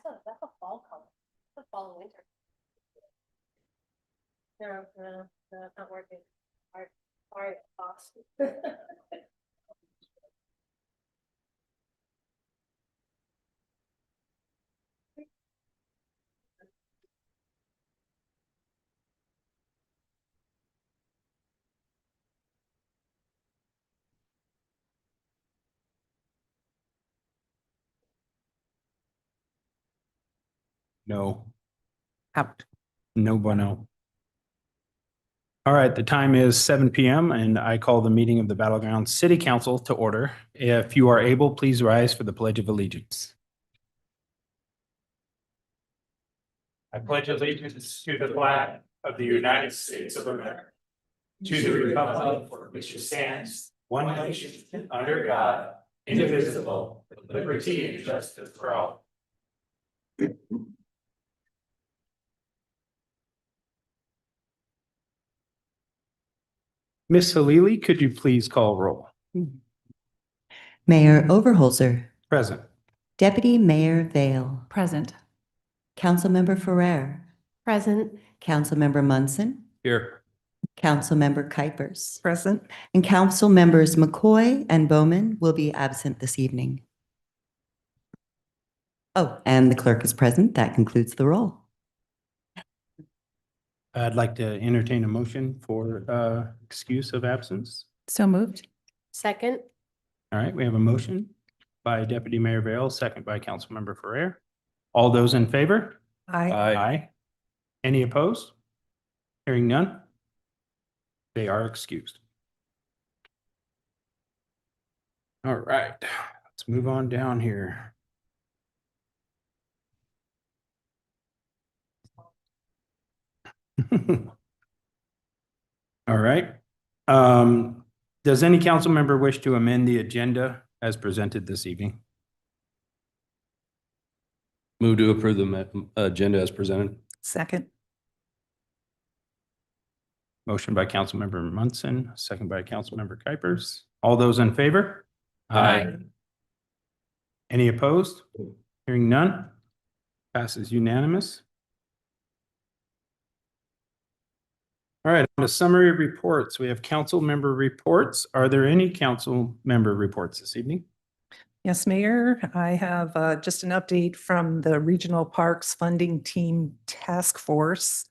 That's a fall color. That's a fall and winter. No, it's not working. Sorry, boss. No. Out. No bueno. All right, the time is 7 p.m. and I call the meeting of the Battleground City Council to order. If you are able, please rise for the Pledge of Allegiance. I pledge allegiance to the flag of the United States of America, to the republic for which it stands, one nation, under God, indivisible, with liberty and justice for all. Ms. Halili, could you please call roll? Mayor Overholser, Present. Deputy Mayor Vale, Present. Councilmember Ferrer, Present. Councilmember Munson, Here. Councilmember Kuipers, Present. and Council members McCoy and Bowman will be absent this evening. Oh, and the clerk is present. That concludes the roll. I'd like to entertain a motion for excuse of absence. So moved. Second. All right, we have a motion by Deputy Mayor Vale, second by Councilmember Ferrer. All those in favor? Aye. Aye. Any opposed? Hearing none? They are excused. All right, let's move on down here. All right. Does any council member wish to amend the agenda as presented this evening? Move to approve the agenda as presented. Second. Motion by Councilmember Munson, second by Councilmember Kuipers. All those in favor? Aye. Any opposed? Hearing none? Passes unanimous. All right, on to summary reports. We have council member reports. Are there any council member reports this evening? Yes, Mayor, I have just an update from the Regional Parks Funding Team Task Force.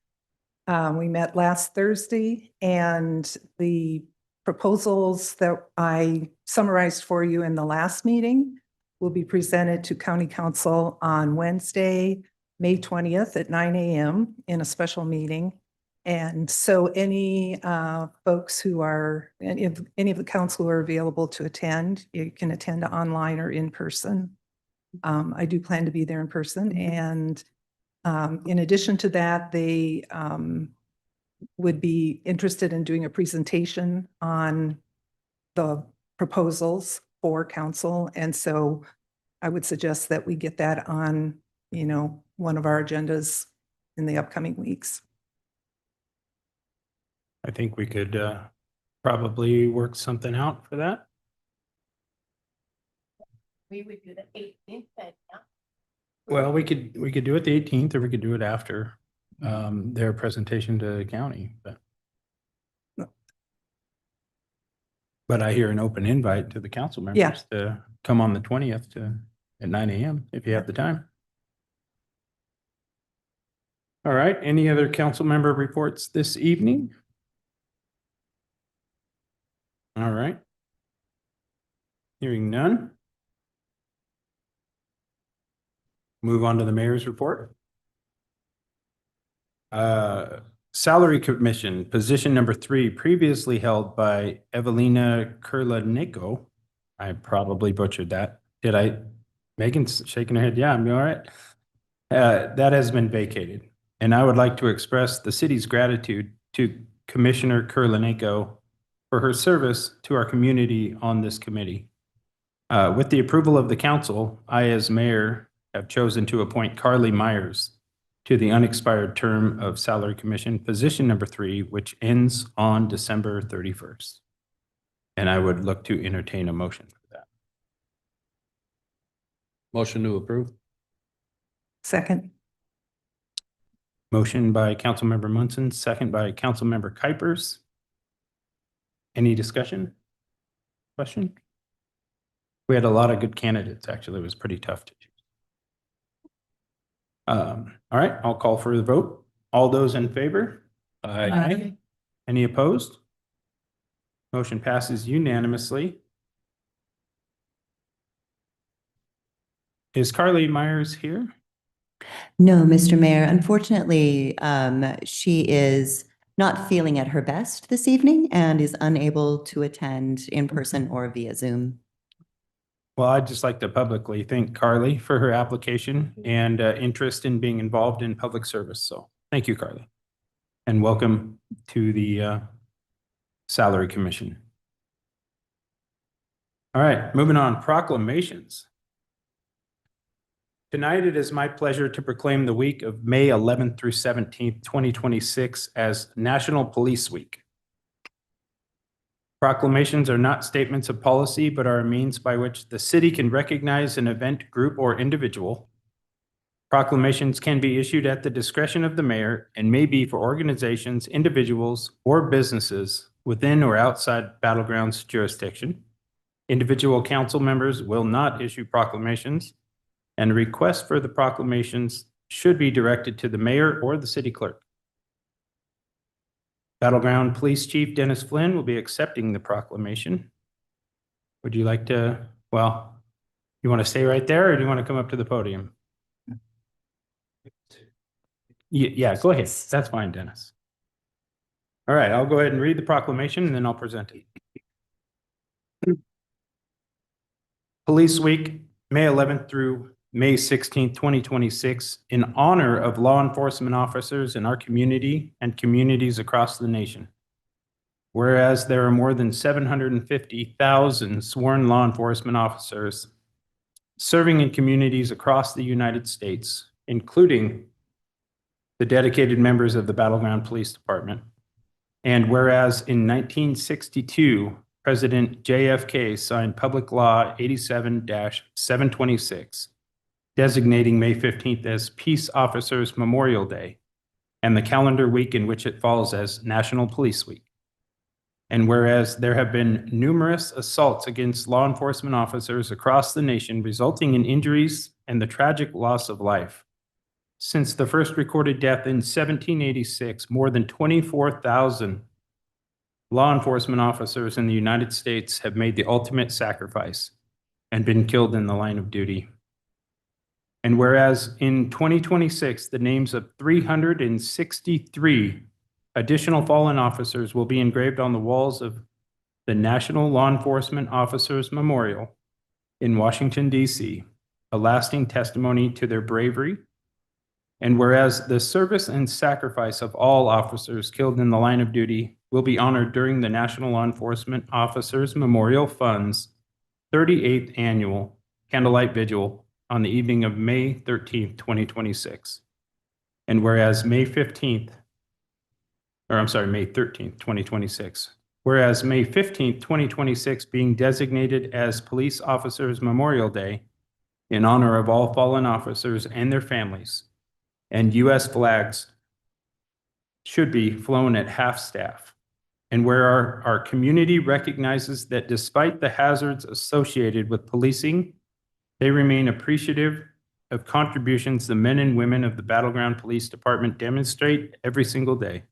We met last Thursday and the proposals that I summarized for you in the last meeting will be presented to County Council on Wednesday, May 20th at 9 a.m. in a special meeting. And so any folks who are, any of the council who are available to attend, you can attend online or in person. I do plan to be there in person. And in addition to that, they would be interested in doing a presentation on the proposals for council. And so I would suggest that we get that on, one of our agendas in the upcoming weeks. I think we could probably work something out for that. We would do the 18th. Well, we could do it the 18th or we could do it after their presentation to the county, but I hear an open invite to the council members to come on the 20th at 9 a.m. if you have the time. All right, any other council member reports this evening? All right. Hearing none. Move on to the mayor's report. Salary Commission, position number 3, previously held by Evelina Kurlaneko. I probably butchered that. Did I? Megan's shaking her head. Yeah, I'm all right. That has been vacated. And I would like to express the city's gratitude to Commissioner Kurlaneko for her service to our community on this committee. With the approval of the council, I, as mayor, have chosen to appoint Carly Myers to the unexpired term of Salary Commission, position number 3, which ends on December 31st. And I would look to entertain a motion for that. Motion to approve. Second. Motion by Councilmember Munson, second by Councilmember Kuipers. Any discussion? Question? We had a lot of good candidates, actually. It was pretty tough to choose. All right, I'll call for the vote. All those in favor? Aye. Any opposed? Motion passes unanimously. Is Carly Myers here? No, Mr. Mayor, unfortunately, she is not feeling at her best this evening and is unable to attend in person or via Zoom. Well, I'd just like to publicly thank Carly for her application and interest in being involved in public service. So thank you, Carly. And welcome to the Salary Commission. All right, moving on, proclamations. Tonight, it is my pleasure to proclaim the week of May 11th through 17th, 2026 as National Police Week. Proclamations are not statements of policy, but are a means by which the city can recognize an event, group, or individual. Proclamations can be issued at the discretion of the mayor and may be for organizations, individuals, or businesses within or outside Battleground's jurisdiction. Individual council members will not issue proclamations, and requests for the proclamations should be directed to the mayor or the city clerk. Battleground Police Chief Dennis Flynn will be accepting the proclamation. Would you like to, well, you want to stay right there or do you want to come up to the podium? Yeah, go ahead. That's fine, Dennis. All right, I'll go ahead and read the proclamation and then I'll present it. Police Week, May 11th through May 16th, 2026, in honor of law enforcement officers in our community and communities across the nation. Whereas there are more than 750,000 sworn law enforcement officers serving in communities across the United States, including the dedicated members of the Battleground Police Department. And whereas in 1962, President JFK signed Public Law 87-726, designating May 15th as Peace Officers Memorial Day, and the calendar week in which it falls as National Police Week. And whereas there have been numerous assaults against law enforcement officers across the nation, resulting in injuries and the tragic loss of life. Since the first recorded death in 1786, more than 24,000 law enforcement officers in the United States have made the ultimate sacrifice and been killed in the line of duty. And whereas in 2026, the names of 363 additional fallen officers will be engraved on the walls of the National Law Enforcement Officers Memorial in Washington, D.C., a lasting testimony to their bravery. And whereas the service and sacrifice of all officers killed in the line of duty will be honored during the National Law Enforcement Officers Memorial Fund's 38th Annual Candlelight Vigil on the evening of May 13th, 2026. And whereas May 13th, 2026. Whereas May 15th, 2026 being designated as Police Officers Memorial Day in honor of all fallen officers and their families, and U.S. flags should be flown at half staff. And where our community recognizes that despite the hazards associated with policing, they remain appreciative of contributions the men and women of the Battleground Police Department demonstrate every single day.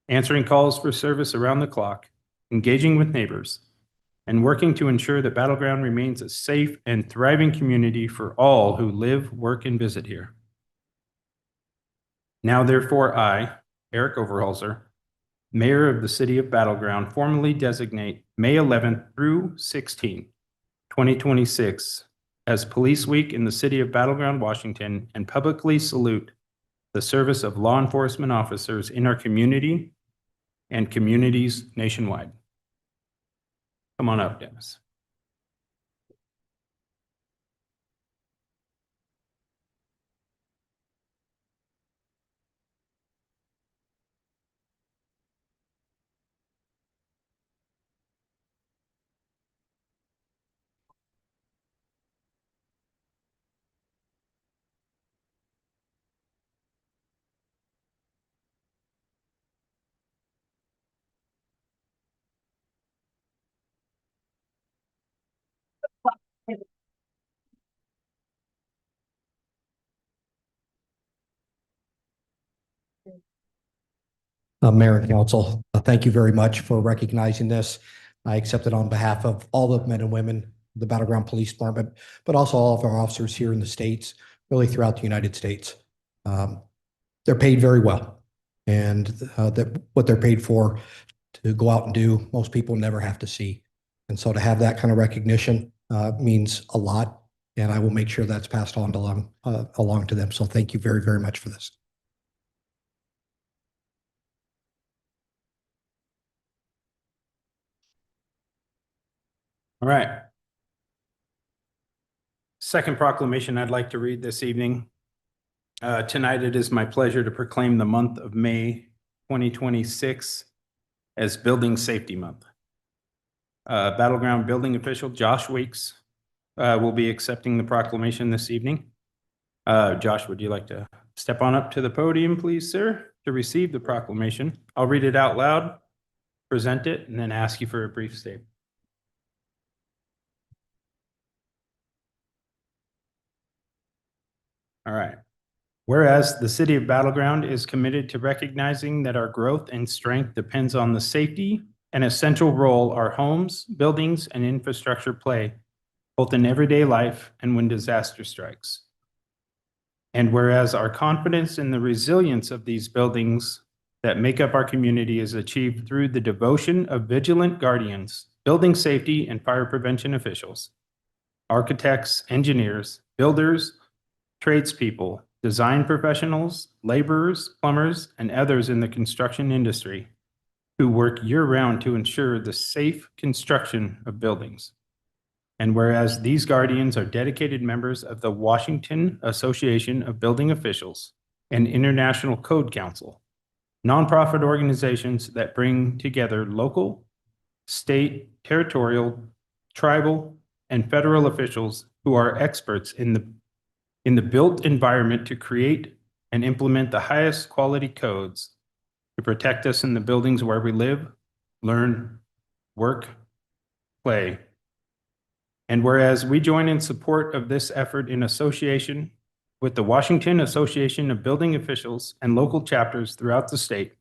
Answering calls for service around the clock, engaging with neighbors, and working to ensure that Battleground remains a safe and thriving community for all who live, work, and visit here. Now, therefore, I, Eric Overholzer, Mayor of the City of Battleground, formally designate May 11th through 16th, 2026 as Police Week in the City of Battleground, Washington, and publicly salute the service of law enforcement officers in our community and communities nationwide. Come on up, Dennis. Mayor and Council, thank you very much for recognizing this. I accept it on behalf of all the men and women, of the Battleground Police Department, but also all of our officers here in the States, really throughout the United States. They're paid very well, and that what they're paid for to go out and do, most people never have to see. And so to have that kind of recognition means a lot, and I will make sure that's passed on along to them. So thank you very, very much for this. All right. Second proclamation I'd like to read this evening. Tonight, it is my pleasure to proclaim the month of May 2026 as Building Safety Month. Battleground building official Josh Weeks will be accepting the proclamation this evening. Josh, would you like to step on up to the podium, please, sir, to receive the proclamation? I'll read it out loud, present it, and then ask you for a brief statement. All right. Whereas the city of Battleground is committed to recognizing that our growth and strength depends on the safety and essential role our homes, buildings, and infrastructure play, both in everyday life and when disaster strikes. And whereas our confidence in the resilience of these buildings that make up our community is achieved through the devotion of vigilant guardians, building safety and fire prevention officials, architects, engineers, builders, tradespeople, design professionals, laborers, plumbers, and others in the construction industry who work year-round to ensure the safe construction of buildings. And whereas these guardians are dedicated members of the Washington Association of Building Officials and International Code Council, nonprofit organizations that bring together local, state, territorial, tribal, and federal officials who are experts in the built environment to create and implement the highest quality codes to protect us in the buildings where we live, learn, work, play. And whereas we join in support of this effort in association with the Washington Association of Building Officials and local chapters throughout the state,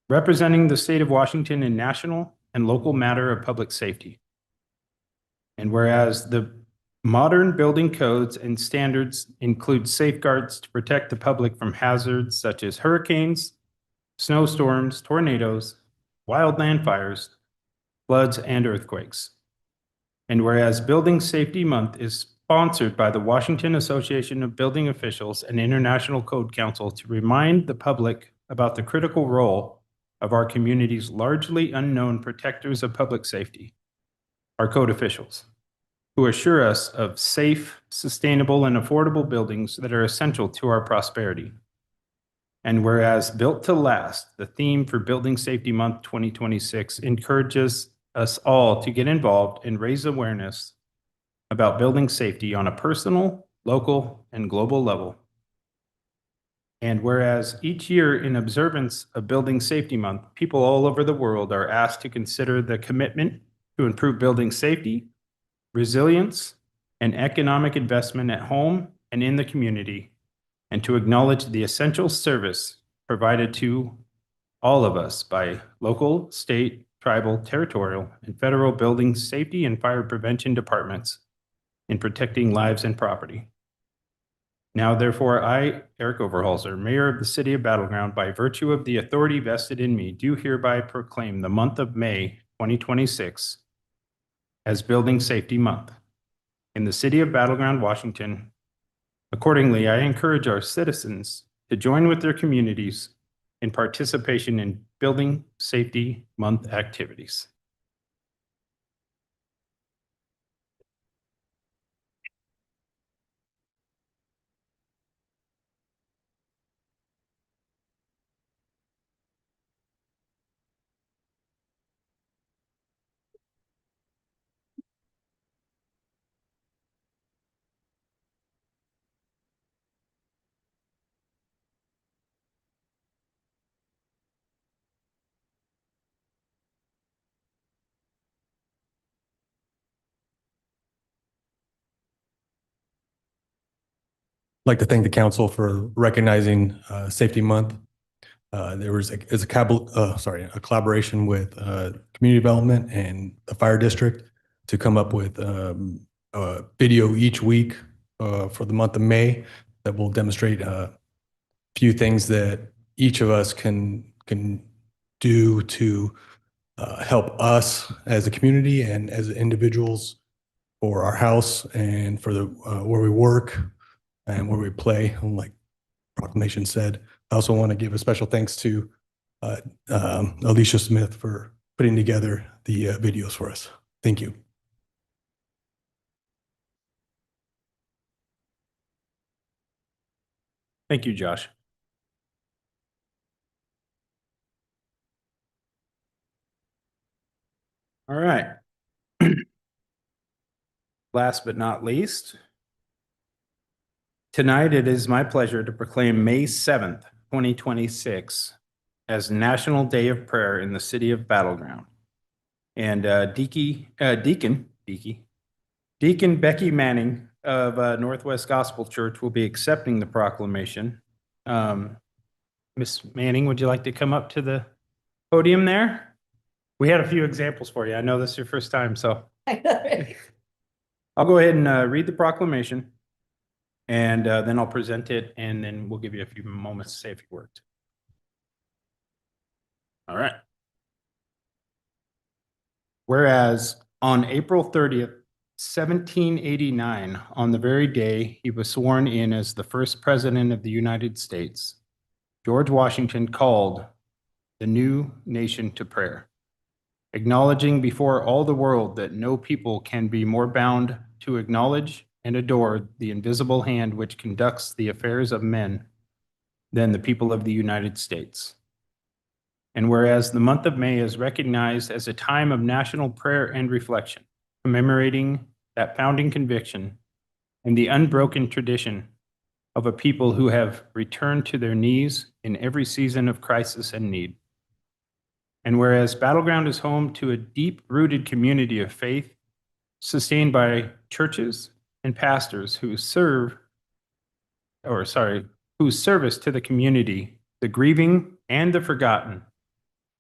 representing the state of Washington in national and local matter of public safety. And whereas the modern building codes and standards include safeguards to protect the public from hazards such as hurricanes, snowstorms, tornadoes, wildland fires, floods, and earthquakes. And whereas Building Safety Month is sponsored by the Washington Association of Building Officials and International Code Council to remind the public about the critical role of our community's largely unknown protectors of public safety, our code officials, who assure us of safe, sustainable, and affordable buildings that are essential to our prosperity. And whereas Built to Last, the theme for Building Safety Month 2026, encourages us all to get involved and raise awareness about building safety on a personal, local, and global level. And whereas each year in observance of Building Safety Month, people all over the world are asked to consider the commitment to improve building safety, resilience, and economic investment at home and in the community, and to acknowledge the essential service provided to all of us by local, state, tribal, territorial, and federal building safety and fire prevention departments in protecting lives and property. Now, therefore, I, Eric Overhalser, Mayor of the City of Battleground, by virtue of the authority vested in me, do hereby proclaim the month of May 2026 as Building Safety Month in the City of Battleground, Washington. Accordingly, I encourage our citizens to join with their communities in participation in Building Safety Month activities. I'd like to thank the council for recognizing Safety Month. There was a collaboration with community development and the fire district to come up with a video each week for the month of May that will demonstrate a few things that each of us can do to help us as a community and as individuals for our house and for the where we work and where we play. Like Proclamation said, I also want to give a special thanks to Alicia Smith for putting together the videos for us. Thank you. Thank you, Josh. All right. Last but not least, tonight it is my pleasure to proclaim May 7th, 2026 as National Day of Prayer in the city of Battleground. And Deacon Becky Manning of Northwest Gospel Church will be accepting the proclamation. Miss Manning, would you like to come up to the podium there? We had a few examples for you. I know this is your first time, so I'll go ahead and read the proclamation, and then I'll present it, and then we'll give you a few moments to say a few words. All right. Whereas on April 30th, 1789, on the very day he was sworn in as the first president of the United States, George Washington called the new nation to prayer, acknowledging before all the world that no people can be more bound to acknowledge and adore the invisible hand which conducts the affairs of men than the people of the United States. And whereas the month of May is recognized as a time of national prayer and reflection, commemorating that founding conviction and the unbroken tradition of a people who have returned to their knees in every season of crisis and need. And whereas Battleground is home to a deep-rooted community of faith, sustained by churches and pastors whose service to the community, the grieving and the forgotten,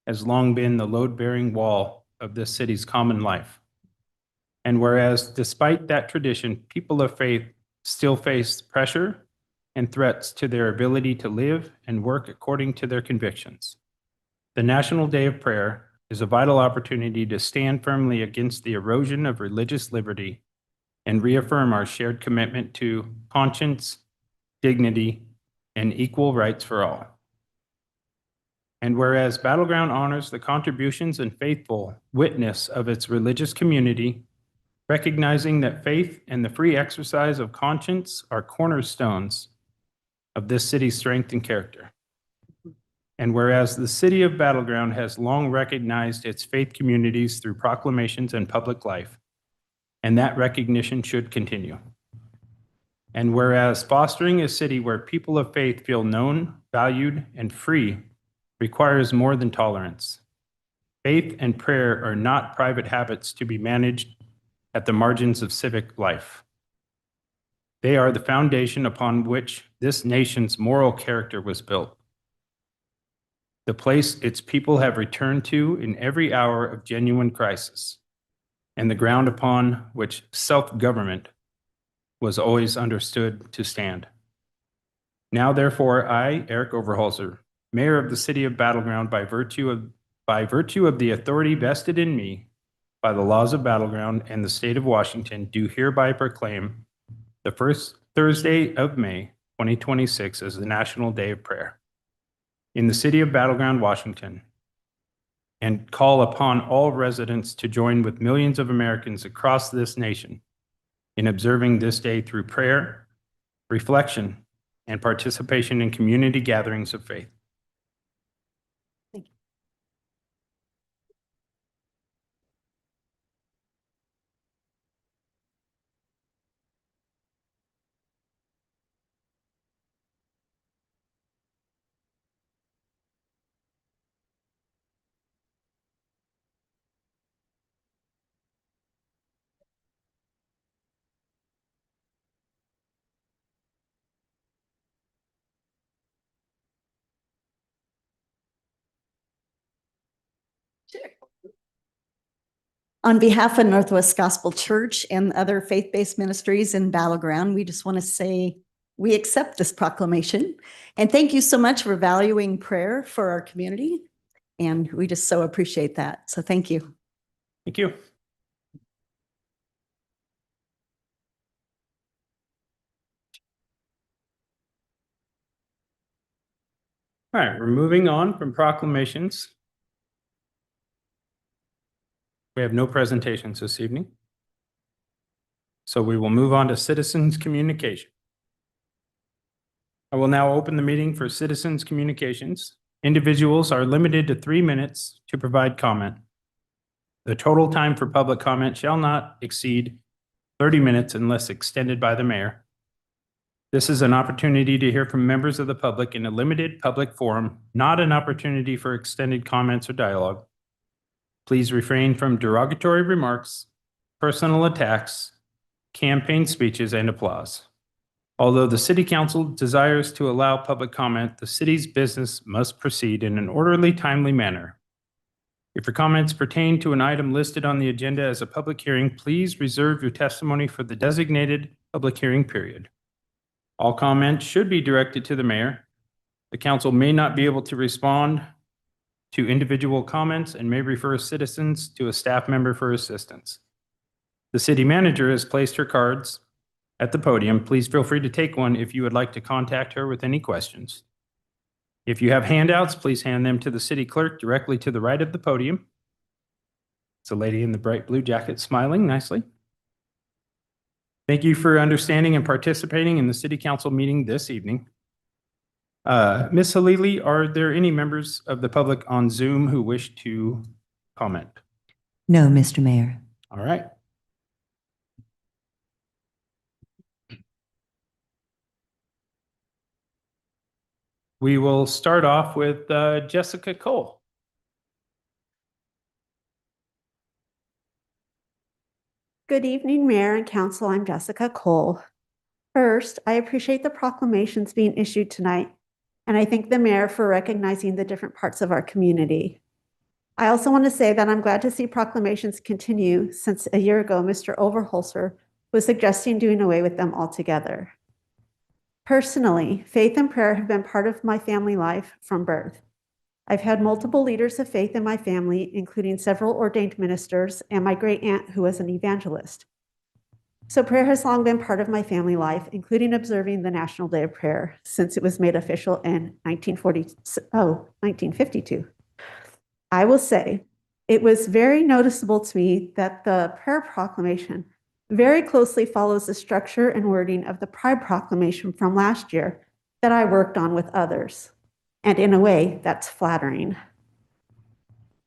has long been the load-bearing wall of this city's common life. And whereas, despite that tradition, people of faith still face pressure and threats to their ability to live and work according to their convictions, the National Day of Prayer is a vital opportunity to stand firmly against the erosion of religious liberty and reaffirm our shared commitment to conscience, dignity, and equal rights for all. And whereas Battleground honors the contributions and faithful witness of its religious community, recognizing that faith and the free exercise of conscience are cornerstones of this city's strength and character. And whereas the city of Battleground has long recognized its faith communities through proclamations and public life, and that recognition should continue. And whereas fostering a city where people of faith feel known, valued, and free requires more than tolerance. Faith and prayer are not private habits to be managed at the margins of civic life. They are the foundation upon which this nation's moral character was built, the place its people have returned to in every hour of genuine crisis, and the ground upon which self-government was always understood to stand. Now, therefore, I, Eric Overholzer, Mayor of the City of Battleground, by virtue of the authority vested in me by the laws of Battleground and the state of Washington, do hereby proclaim the first Thursday of May, 2026 as the National Day of Prayer in the city of Battleground, Washington, and call upon all residents to join with millions of Americans across this nation in observing this day through prayer, reflection, and participation in community gatherings of faith. On behalf of Northwest Gospel Church and other faith-based ministries in Battleground, we just want to say we accept this proclamation. And thank you so much for valuing prayer for our community. And we just so appreciate that. So thank you. Thank you. All right, we're moving on from proclamations. We have no presentations this evening. So we will move on to citizens' communication. I will now open the meeting for citizens' communications. Individuals are limited to 3 minutes to provide comment. The total time for public comment shall not exceed 30 minutes unless extended by the mayor. This is an opportunity to hear from members of the public in a limited public forum, not an opportunity for extended comments or dialogue. Please refrain from derogatory remarks, personal attacks, campaign speeches, and applause. Although the City Council desires to allow public comment, the city's business must proceed in an orderly, timely manner. If your comments pertain to an item listed on the agenda as a public hearing, please reserve your testimony for the designated public hearing period. All comments should be directed to the mayor. The council may not be able to respond to individual comments and may refer citizens to a staff member for assistance. The city manager has placed her cards at the podium. Please feel free to take one if you would like to contact her with any questions. If you have handouts, please hand them to the city clerk directly to the right of the podium. It's a lady in the bright blue jacket smiling nicely. Thank you for understanding and participating in the city council meeting this evening. Ms. Halili, are there any members of the public on Zoom who wish to comment? No, Mr. Mayor. All right. We will start off with Jessica Cole. Good evening, Mayor and Council. I'm Jessica Cole. First, I appreciate the proclamations being issued tonight, and I thank the Mayor for recognizing the different parts of our community. I also want to say that I'm glad to see proclamations continue since a year ago, Mr. Overholser was suggesting doing away with them altogether. Personally, faith and prayer have been part of my family life from birth. I've had multiple leaders of faith in my family, including several ordained ministers and my great aunt who was an evangelist. So prayer has long been part of my family life, including observing the National Day of Prayer since it was made official in 1952. I will say it was very noticeable to me that the prayer proclamation very closely follows the structure and wording of the Pride Proclamation from last year that I worked on with others. And in a way, that's flattering.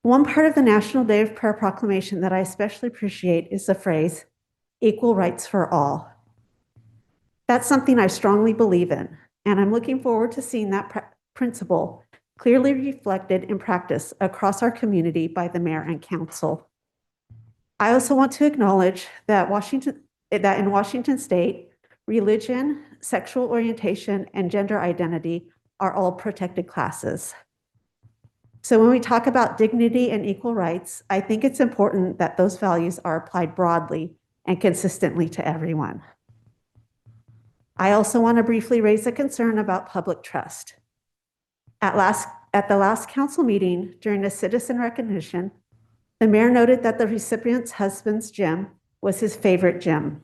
One part of the National Day of Prayer Proclamation that I especially appreciate is the phrase, equal rights for all. That's something I strongly believe in, and I'm looking forward to seeing that principle clearly reflected in practice across our community by the mayor and council. I also want to acknowledge that in Washington State, religion, sexual orientation, and gender identity are all protected classes. So when we talk about dignity and equal rights, I think it's important that those values are applied broadly and consistently to everyone. I also want to briefly raise a concern about public trust. At the last council meeting during a citizen recognition, the mayor noted that the recipient's husband's gym was his favorite gym.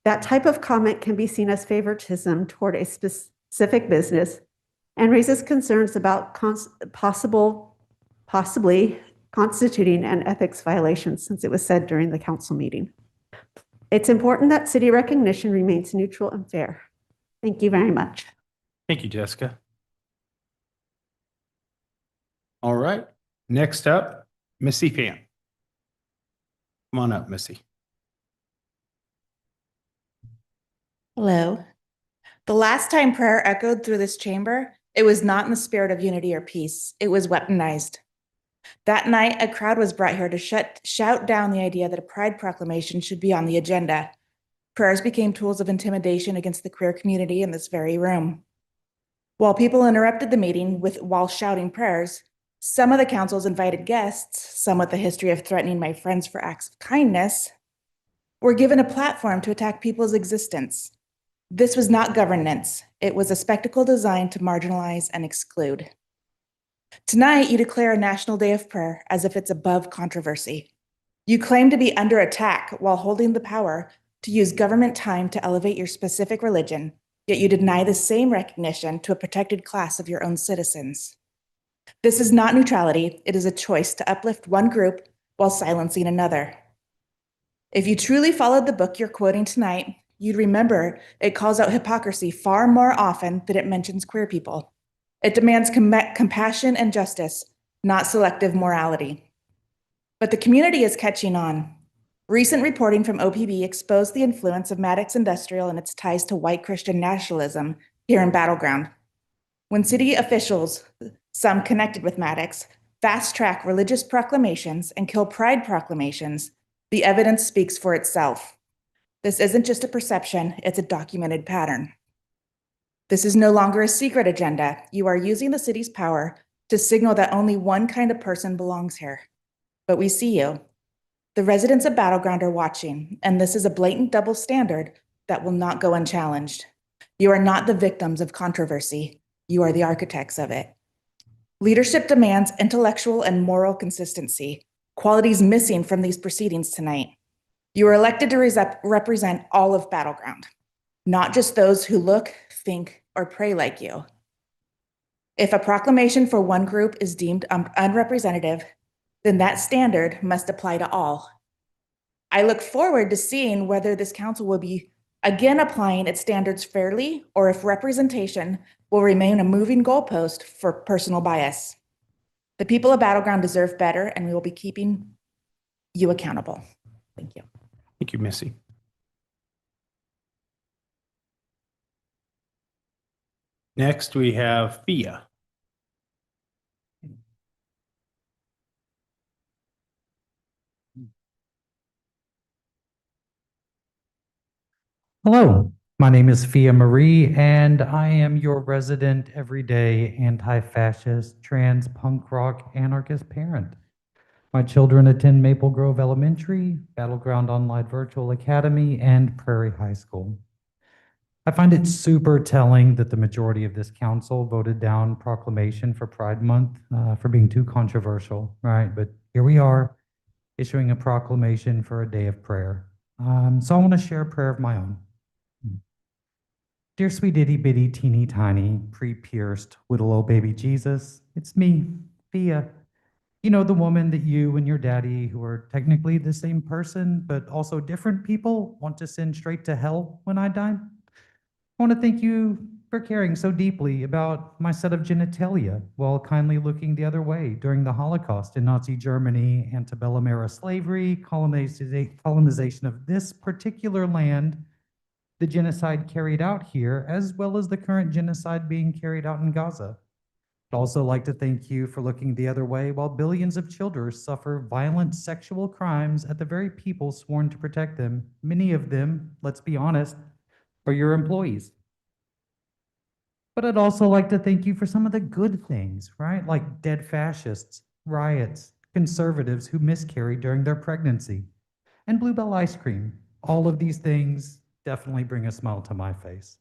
That type of comment can be seen as favoritism toward a specific business and raises concerns about possibly constituting an ethics violation, since it was said during the council meeting. It's important that city recognition remains neutral and fair. Thank you very much. Thank you, Jessica. All right. Next up, Missy Pam. Come on up, Missy. Hello. The last time prayer echoed through this chamber, it was not in the spirit of unity or peace. It was weaponized. That night, a crowd was brought here to shout down the idea that a pride proclamation should be on the agenda. Prayers became tools of intimidation against the queer community in this very room. While people interrupted the meeting while shouting prayers, Some of the council's invited guests, some with a history of threatening my friends for acts of kindness, were given a platform to attack people's existence. This was not governance. It was a spectacle designed to marginalize and exclude. Tonight, you declare a National Day of Prayer as if it's above controversy. You claim to be under attack while holding the power to use government time to elevate your specific religion, yet you deny the same recognition to a protected class of your own citizens. This is not neutrality. It is a choice to uplift one group while silencing another. If you truly followed the book you're quoting tonight, you'd remember it calls out hypocrisy far more often than it mentions queer people. It demands compassion and justice, not selective morality. But the community is catching on. Recent reporting from OPB exposed the influence of Maddox Industrial and its ties to white Christian nationalism here in Battleground. When city officials, some connected with Maddox, fast-track religious proclamations and kill pride proclamations, the evidence speaks for itself. This isn't just a perception, it's a documented pattern. This is no longer a secret agenda. You are using the city's power to signal that only one kind of person belongs here. But we see you. The residents of Battleground are watching, and this is a blatant double standard that will not go unchallenged. You are not the victims of controversy. You are the architects of it. Leadership demands intellectual and moral consistency, qualities missing from these proceedings tonight. You are elected to represent all of Battleground, not just those who look, think, or pray like you. If a proclamation for one group is deemed unrepresentative, then that standard must apply to all. I look forward to seeing whether this council will be again applying its standards fairly, or if representation will remain a moving goalpost for personal bias. The people of Battleground deserve better, and we will be keeping you accountable. Thank you. Thank you, Missy. Next, we have Fia. Hello, my name is Fia Marie, and I am your resident everyday anti-fascist, trans, punk rock, anarchist parent. My children attend Maple Grove Elementary, Battleground Online Virtual Academy, and Prairie High School. I find it super telling that the majority of this council voted down proclamation for Pride Month for being too controversial, right? But here we are, issuing a proclamation for a day of prayer. So I want to share a prayer of my own. Dear sweet itty bitty teeny tiny pre-pierced little old baby Jesus, it's me, Fia. You know, the woman that you and your daddy, who are technically the same person, but also different people, want to send straight to hell when I die. I want to thank you for caring so deeply about my set of genitalia while kindly looking the other way during the Holocaust in Nazi Germany, antebellum era slavery, colonization of this particular land, the genocide carried out here, as well as the current genocide being carried out in Gaza. I'd also like to thank you for looking the other way while billions of children suffer violent sexual crimes at the very people sworn to protect them. Many of them, let's be honest, are your employees. But I'd also like to thank you for some of the good things, right? Like dead fascists, riots, conservatives who miscarried during their pregnancy, and Bluebell ice cream. All of these things definitely bring a smile to my face.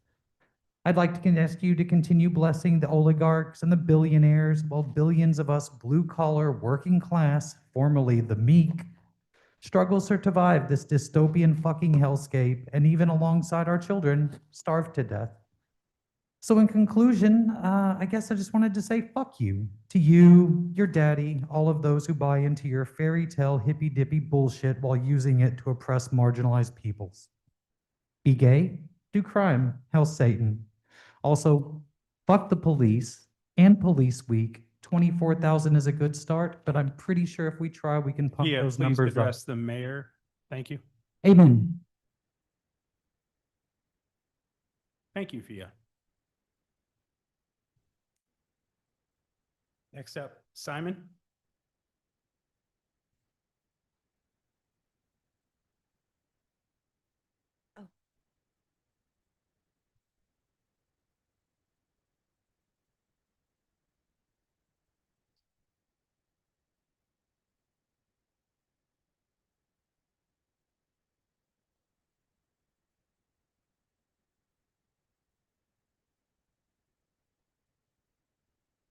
I'd like to ask you to continue blessing the oligarchs and the billionaires while billions of us blue-collar working class, formerly the meek, struggles to survive this dystopian fucking hellscape, and even alongside our children, starve to death. So in conclusion, I guess I just wanted to say fuck you to you, your daddy, all of those who buy into your fairy tale hippy-dippy bullshit while using it to oppress marginalized peoples. Be gay, do crime, hell Satan. Also, fuck the police and Police Week. 24,000 is a good start, but I'm pretty sure if we try, we can pump Fia, those please numbers up. address the mayor. Thank you. Amen. Thank you, Fia. Next up, Simon.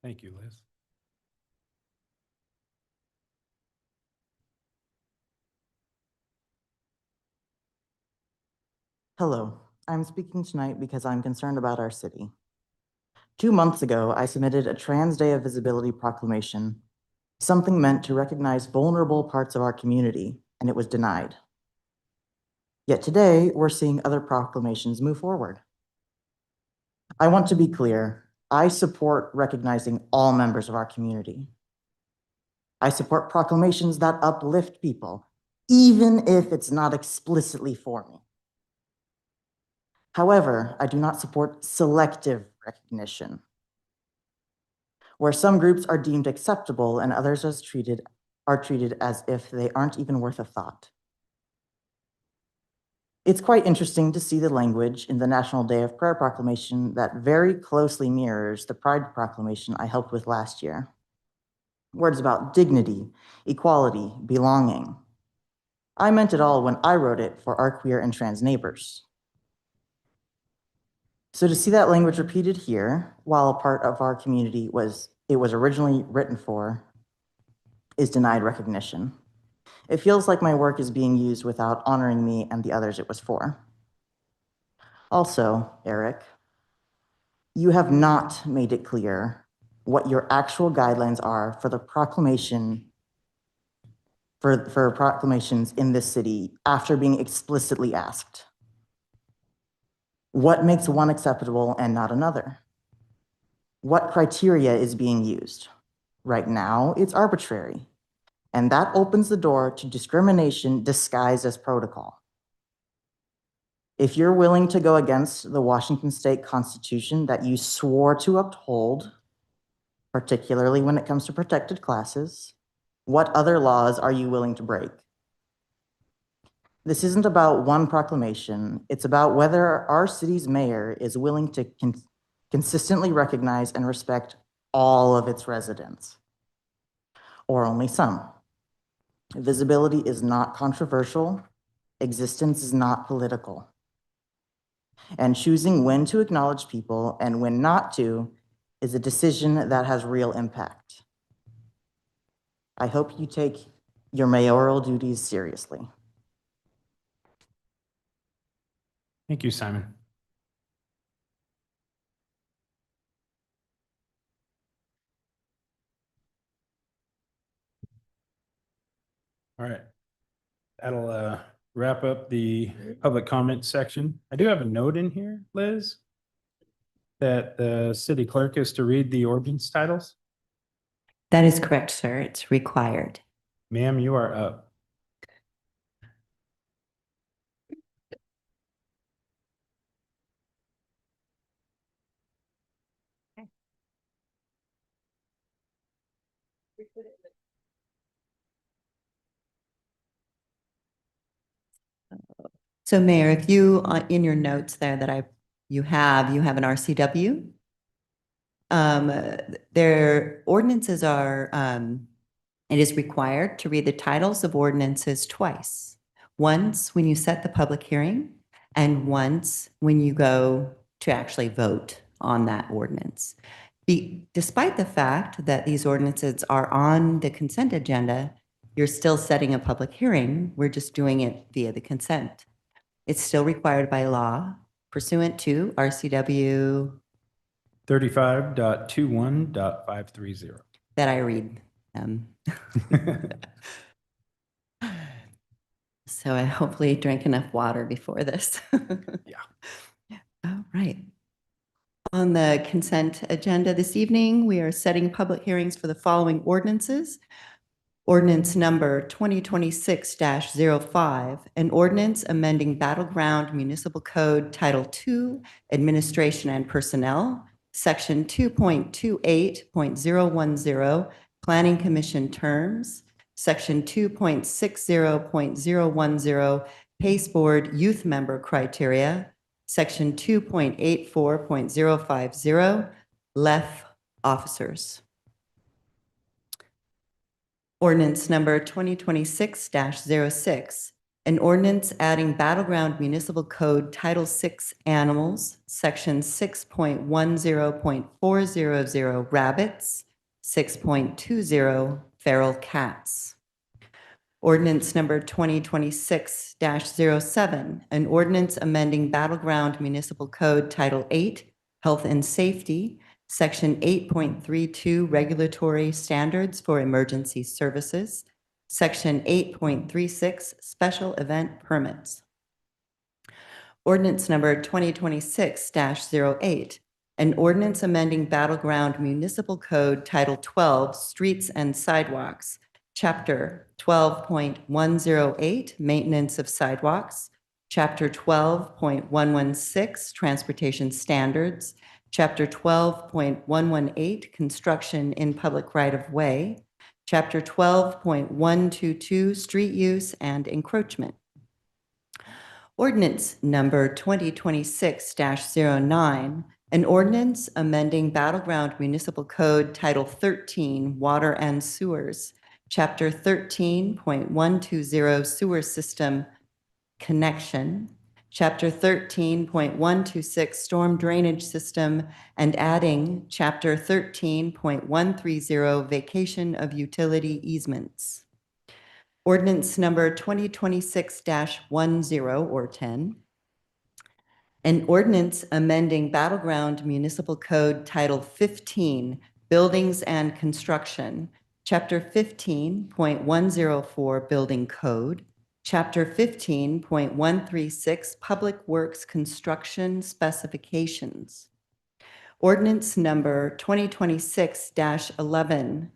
Thank you, Liz. Hello, I'm speaking tonight because I'm concerned about our city. 2 months ago, I submitted a Trans Day of Visibility proclamation, something meant to recognize vulnerable parts of our community, and it was denied. Yet today, we're seeing other proclamations move forward. I want to be clear, I support recognizing all members of our community. I support proclamations that uplift people, even if it's not explicitly for me. However, I do not support selective recognition, where some groups are deemed acceptable and others are treated as if they aren't even worth a thought. It's quite interesting to see the language in the National Day of Prayer proclamation that very closely mirrors the Pride proclamation I helped with last year. Words about dignity, equality, belonging. I meant it all when I wrote it for our queer and trans neighbors. So to see that language repeated here, while a part of our community was originally written for, is denied recognition. It feels like my work is being used without honoring me and the others it was for. Also, Eric, you have not made it clear what your actual guidelines are for the proclamation, for proclamations in this city after being explicitly asked. What makes one acceptable and not another? What criteria is being used? Right now, it's arbitrary, and that opens the door to discrimination disguised as protocol. If you're willing to go against the Washington State Constitution that you swore to uphold, particularly when it comes to protected classes, what other laws are you willing to break? This isn't about one proclamation. It's about whether our city's mayor is willing to consistently recognize and respect all of its residents, or only some. Visibility is not controversial. Existence is not political. And choosing when to acknowledge people and when not to is a decision that has real impact. I hope you take your mayoral duties seriously. Thank you, Simon. All right. That'll wrap up the public comment section. I do have a note in here, Liz, that the city clerk is to read the ordinance titles. That is correct, sir. It's required. Ma'am, you are up. So Mayor, if you, in your notes there that you have an RCW. Their ordinances are, it is required to read the titles of ordinances twice. Once when you set the public hearing and once when you go to actually vote on that ordinance. Despite the fact that these ordinances are on the consent agenda, you're still setting a public hearing. We're just doing it via the consent. It's still required by law pursuant to RCW 35.21.530. that I read. So I hopefully drank enough water before this. Yeah. All right. On the consent agenda this evening, we are setting public hearings for the following ordinances. Ordinance number 2026-05, an ordinance amending Battleground Municipal Code Title II, Administration and Personnel, Section 2.28.010, Planning Commission Terms, Section 2.60.010, Pace Board Youth Member Criteria, Section 2.84.050, LEF Officers. Ordinance number 2026-06, An ordinance adding Battleground Municipal Code Title VI Animals, Section 6.10.400 Rabbits, 6.20 Feral Cats. Ordinance number 2026-07, an ordinance amending Battleground Municipal Code Title VIII Health and Safety, Section 8.32 Regulatory Standards for Emergency Services, Section 8.36 Special Event Permits. Ordinance number 2026-08, an ordinance amending Battleground Municipal Code Title 12 Streets and Sidewalks, Chapter 12.108 Maintenance of Sidewalks, Chapter 12.116 Transportation Standards, Chapter 12.118 Construction in Public Right-of-Way, Chapter 12.122 Street Use and Encroachment. Ordinance number 2026-09, an ordinance amending Battleground Municipal Code Title 13 Water and Sewers, Chapter 13.120 Sewer System Connection, Chapter 13.126 Storm Drainage System, and adding Chapter 13.130 Vacation of Utility Easements. Ordinance number 2026-10 or 10. An ordinance amending Battleground Municipal Code Title 15 Buildings and Construction, Chapter 15.104 Building Code, Chapter 15.136 Public Works Construction Specifications. Ordinance number 2026-11,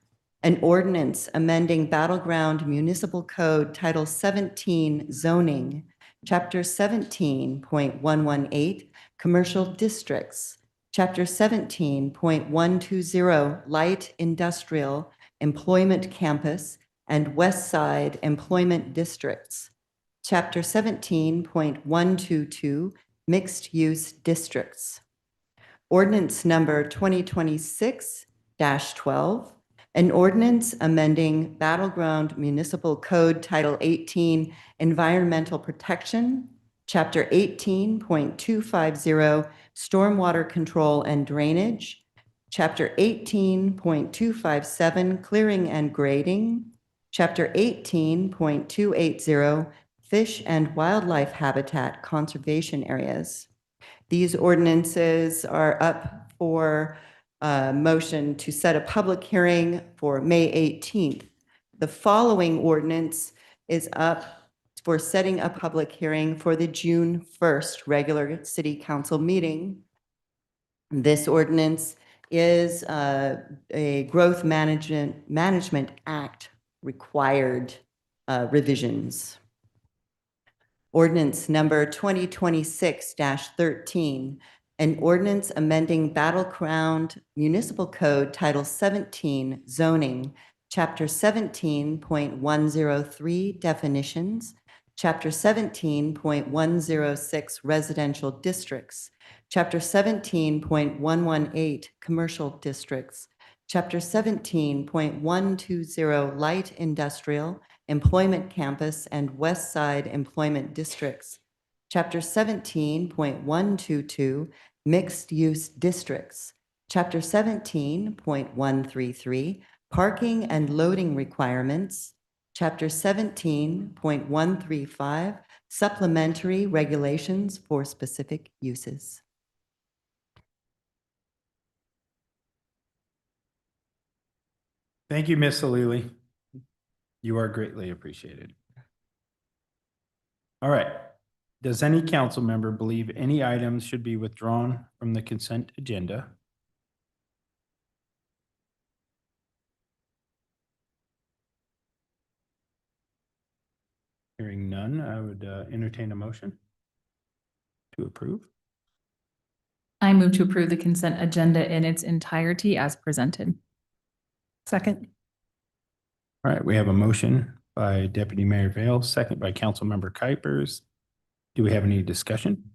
an ordinance amending Battleground Municipal Code Title 17 Zoning, Chapter 17.118 Commercial Districts, Chapter 17.120 Light Industrial Employment Campus and West Side Employment Districts, Chapter 17.122 Mixed Use Districts. Ordinance number 2026-12, an ordinance amending Battleground Municipal Code Title 18 Environmental Protection, Chapter 18.250 Stormwater Control and Drainage, Chapter 18.257 Clearing and Grading, Chapter 18.280 Fish and Wildlife Habitat Conservation Areas. These ordinances are up for motion to set a public hearing for May 18th. The following ordinance is up for setting a public hearing for the June 1st regular city council meeting. This ordinance is a Growth Management Act required revisions. Ordinance number 2026-13, an ordinance amending Battleground Municipal Code Title 17 Zoning, Chapter 17.103 Definitions, Chapter 17.106 Residential Districts, Chapter 17.118 Commercial Districts, Chapter 17.120 Light Industrial, Employment Campus and West Side Employment Districts, Chapter 17.122 Mixed Use Districts, Chapter 17.133 Parking and Loading Requirements, Chapter 17.135 Supplementary Regulations for Specific Uses. Thank you, Ms. Salili. You are greatly appreciated. All right. Does any council member believe any items should be withdrawn from the consent agenda? Hearing none, I would entertain a motion to approve. I move to approve the consent agenda in its entirety as presented. Second. All right, we have a motion by Deputy Mayor Vale, second by Councilmember Kuipers. Do we have any discussion?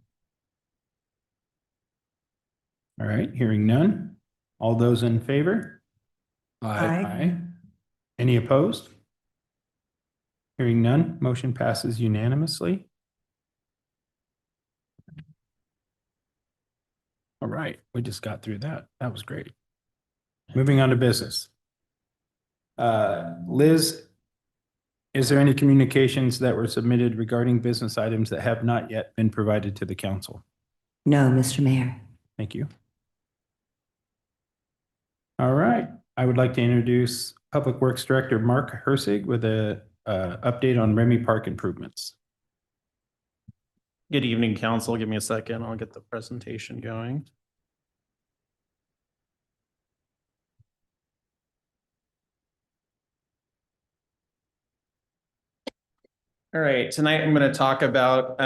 All right, hearing none. All those in favor? Aye. Any opposed? Hearing none, motion passes unanimously. All right, we just got through that. That was great. Moving on to business. Liz, is there any communications that were submitted regarding business items that have not yet been provided to the council? No, Mr. Mayor. Thank you. All right, I would like to introduce Public Works Director Mark Hersig with a update on Remy Park improvements. Good evening, council. Give me a second. I'll get the presentation going. All right, tonight I'm going to talk about,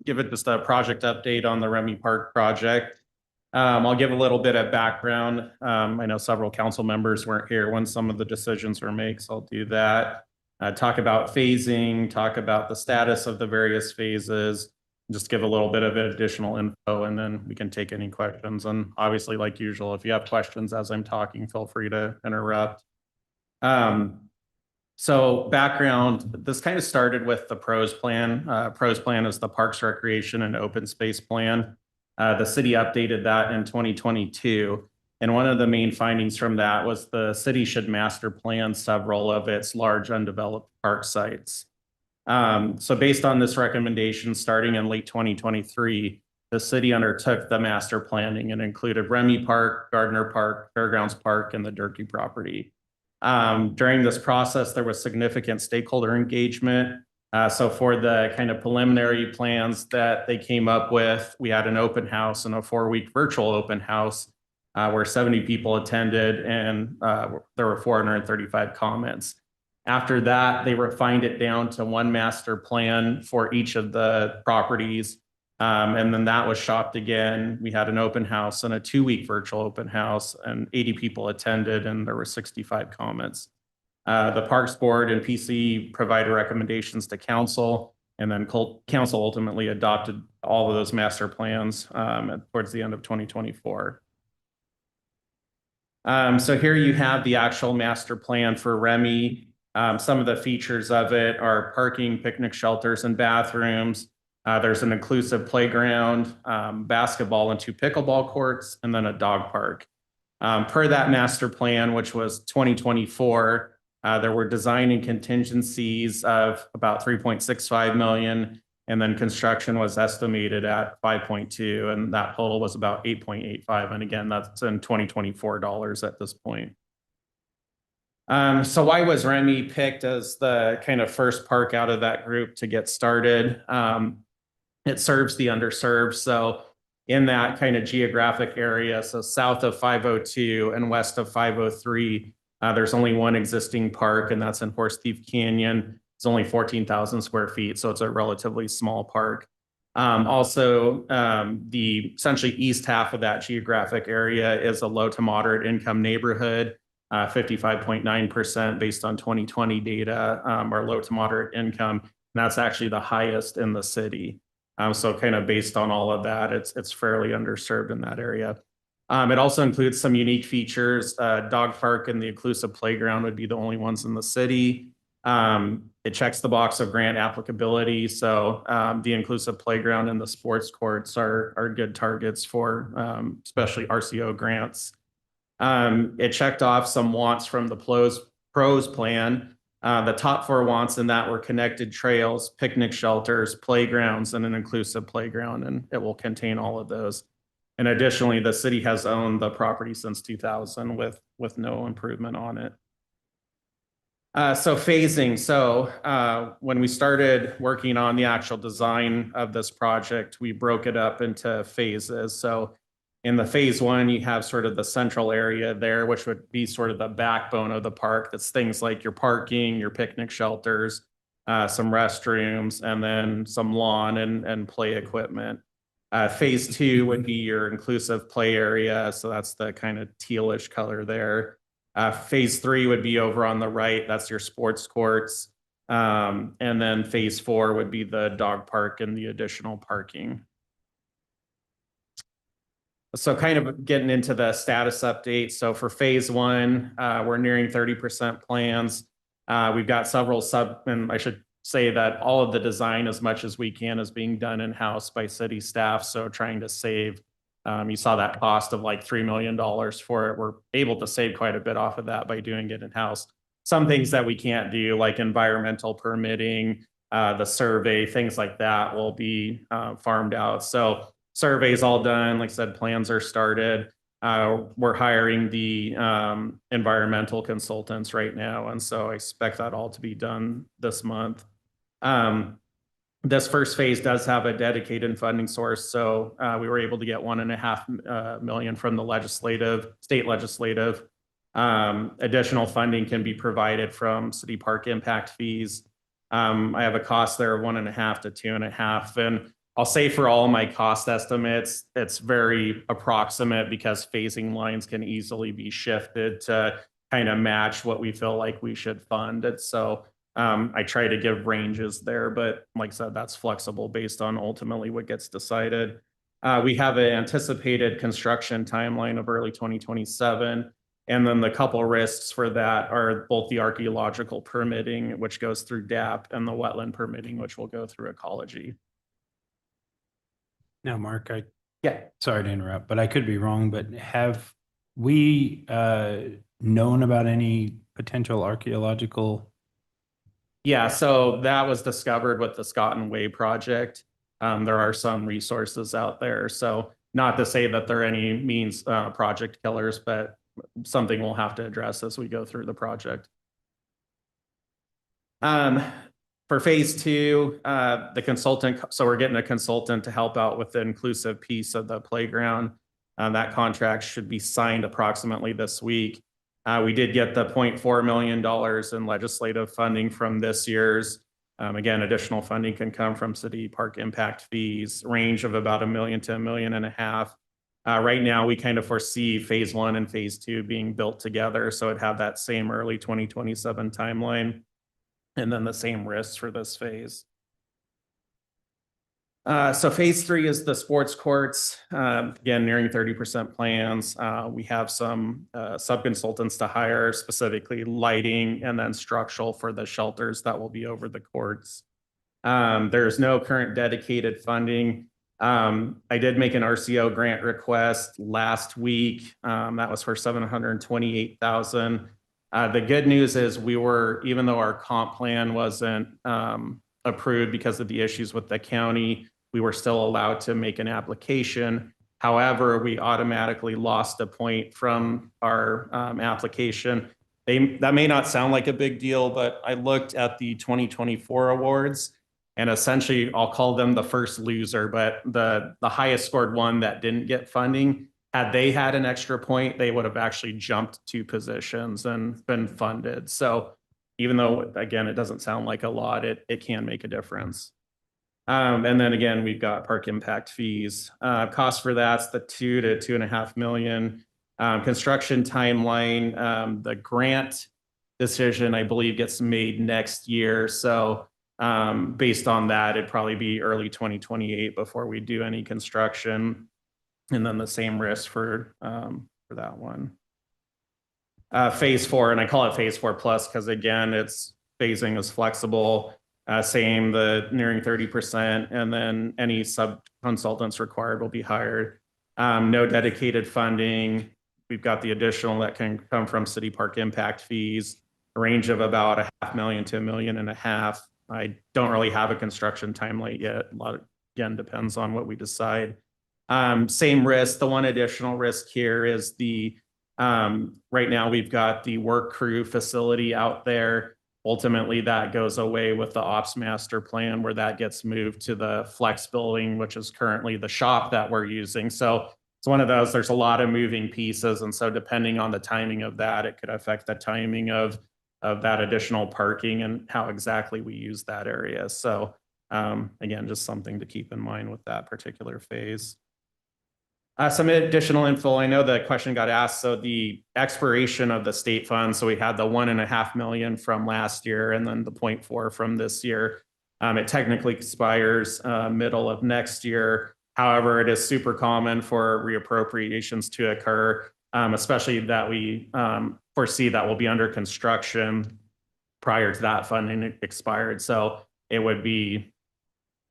give it just a project update on the Remy Park project. I'll give a little bit of background. I know several council members weren't here when some of the decisions were made, so I'll do that. Talk about phasing, talk about the status of the various phases, just give a little bit of additional info, and then we can take any questions. And obviously, like usual, if you have questions as I'm talking, feel free to interrupt. So background, this kind of started with the PROS plan. PROS plan is the Parks, Recreation, and Open Space Plan. The city updated that in 2022. And one of the main findings from that was the city should master plan several of its large undeveloped park sites. So based on this recommendation, starting in late 2023, the city undertook the master planning and included Remy Park, Gardner Park, Fairgrounds Park, and the Durkee property. During this process, there was significant stakeholder engagement. So for the kind of preliminary plans that they came up with, we had an open house and a 4-week virtual open house where 70 people attended, and there were 435 comments. After that, they refined it down to one master plan for each of the properties. And then that was shopped again. We had an open house and a 2-week virtual open house, and 80 people attended, and there were 65 comments. The Parks Board and PC provided recommendations to council, and then council ultimately adopted all of those master plans towards the end of 2024. So here you have the actual master plan for Remy. Some of the features of it are parking, picnic shelters, and bathrooms. There's an inclusive playground, basketball and 2 pickleball courts, and then a dog park. Per that master plan, which was 2024, there were design and contingencies of about 3.65 million, and then construction was estimated at 5.2, and that total was about 8.85. And again, that's in 2024 dollars at this point. So why was Remy picked as the kind of first park out of that group to get started? It serves the underserved. So in that kind of geographic area, so south of 502 and west of 503, there's only one existing park, and that's in Horse Thief Canyon. It's only 14,000 square feet, so it's a relatively small park. Also, the essentially east half of that geographic area is a low to moderate income neighborhood. 55.9% based on 2020 data are low to moderate income. And that's actually the highest in the city. So kind of based on all of that, it's fairly underserved in that area. It also includes some unique features. Dog park and the inclusive playground would be the only ones in the city. It checks the box of grant applicability. So the inclusive playground and the sports courts are good targets for especially RCO grants. It checked off some wants from the PROS plan. The top 4 wants in that were connected trails, picnic shelters, playgrounds, and an inclusive playground, and it will contain all of those. And additionally, the city has owned the property since 2000 with no improvement on it. So phasing. So when we started working on the actual design of this project, we broke it up into phases. So in the phase 1, you have sort of the central area there, which would be sort of the backbone of the park. That's things like your parking, your picnic shelters, some restrooms, and then some lawn and play equipment. Phase 2 would be your inclusive play area. So that's the kind of tealish color there. Phase 3 would be over on the right. That's your sports courts. And then phase 4 would be the dog park and the additional parking. So kind of getting into the status update. So for phase 1, we're nearing 30% plans. We've got several and I should say that all of the design, as much as we can, is being done in-house by city staff. So trying to save, you saw that cost of like $3 million for it. We're able to save quite a bit off of that by doing it in-house. Some things that we can't do, like environmental permitting, the survey, things like that will be farmed out. So survey's all done. Like I said, plans are started. We're hiring the environmental consultants right now. And so I expect that all to be done this month. This first phase does have a dedicated funding source. So we were able to get $1.5 million from the state legislative. Additional funding can be provided from city park impact fees. I have a cost there of 1.5 to 2.5. And I'll say for all my cost estimates, it's very approximate because phasing lines can easily be shifted to kind of match what we feel like we should fund it. So I try to give ranges there, but like I said, that's flexible based on ultimately what gets decided. We have an anticipated construction timeline of early 2027. And then the couple risks for that are both the archaeological permitting, which goes through DAP, and the wetland permitting, which will go through ecology. Now, Mark, Yeah. sorry to interrupt, but I could be wrong, but have we known about any potential archaeological? Yeah, so that was discovered with the Scott and Way project. There are some resources out there. So not to say that there are any means project killers, but something we'll have to address as we go through the project. For phase two, the consultant, so we're getting a consultant to help out with the inclusive piece of the playground. That contract should be signed approximately this week. We did get the $0.4 million in legislative funding from this year's. Again, additional funding can come from city park impact fees, range of about $1 million to $1.5 million. Right now, we kind of foresee phase one and phase two being built together. So it'd have that same early 2027 timeline, and then the same risks for this phase. So phase three is the sports courts. Again, nearing 30% plans. We have some sub-consultants to hire, specifically lighting and then structural for the shelters that will be over the courts. There's no current dedicated funding. I did make an RCO grant request last week. That was for $728,000. The good news is even though our comp plan wasn't approved because of the issues with the county, we were still allowed to make an application. However, we automatically lost a point from our application. That may not sound like a big deal, but I looked at the 2024 awards, and essentially I'll call them the first loser, but the highest scored one that didn't get funding, had they had an extra point, they would have actually jumped 2 positions and been funded. So even though, again, it doesn't sound like a lot, it can make a difference. And then again, we've got park impact fees. Cost for that's the 2 to 2.5 million. Construction timeline, the grant decision, I believe, gets made next year. So based on that, it'd probably be early 2028 before we do any construction. And then the same risk for that one. Phase 4, and I call it phase 4 plus because again, its phasing is flexible. Same, the nearing 30%, and then any sub-consultants required will be hired. No dedicated funding. We've got the additional that can come from city park impact fees, a range of about $0.5 million to $1.5 million. I don't really have a construction timeline yet. A lot, again, depends on what we decide. Same risk. The one additional risk here is right now we've got the work crew facility out there. Ultimately, that goes away with the ops master plan where that gets moved to the flex building, which is currently the shop that we're using. So it's one of those, there's a lot of moving pieces. And so depending on the timing of that, it could affect the timing of that additional parking and how exactly we use that area. So again, just something to keep in mind with that particular phase. Some additional info. I know the question got asked. So the expiration of the state funds. So we had the $1.5 million from last year and then the 0.4 from this year. It technically expires middle of next year. However, it is super common for reappropriations to occur, especially that we foresee that will be under construction. prior to that funding expired. So it would be,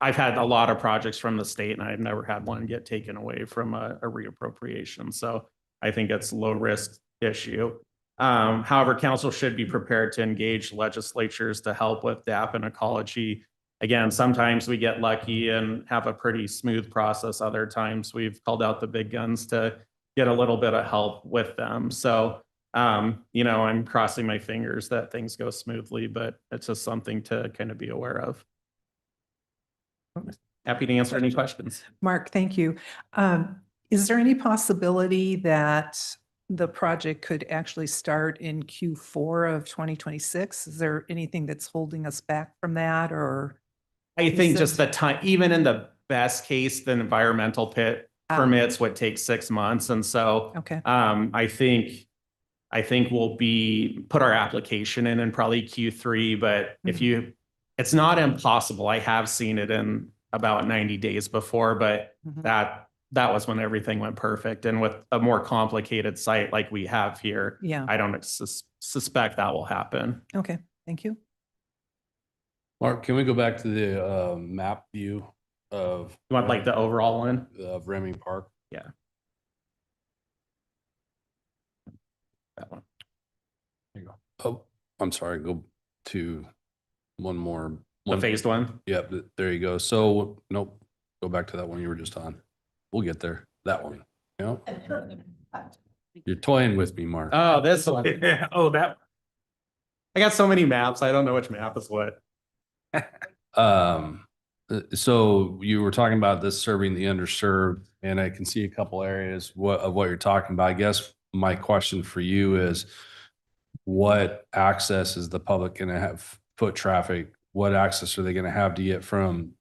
I've had a lot of projects from the state and I've never had one get taken away from a reappropriation. So I think it's a low risk issue. However, council should be prepared to engage legislatures to help with DAP and ecology. Again, sometimes we get lucky and have a pretty smooth process. Other times we've called out the big guns to get a little bit of help with them. So, you know, I'm crossing my fingers that things go smoothly, but it's just something to kind of be aware of. Happy to answer any questions. Mark, thank you. Is there any possibility that the project could actually start in Q4 of 2026? Is there anything that's holding us back from that, or? I think just the time, even in the best case, the environmental pit permits would take 6 months. And so Okay. I think we'll put our application in probably Q3, but if it's not impossible. I have seen it in about 90 days before, but that was when everything went perfect. And with a more complicated site like we have here, Yeah. I don't suspect that will happen. Okay, thank you. Mark, can we go back to the map view of? You want like the overall one? Of Remy Park? Yeah. That one. There you go. Oh, I'm sorry, go to one more. The phased one? Yep, there you go. So, nope, go back to that one you were just on. We'll get there. That one, you know? You're toying with me, Mark. Oh, this one. Oh, that. I got so many maps. I don't know which map is what. So you were talking about this serving the underserved, and I can see a couple areas of what you're talking about. I guess my question for you is, what access is the public going to have, foot traffic? What access are they going to have to get from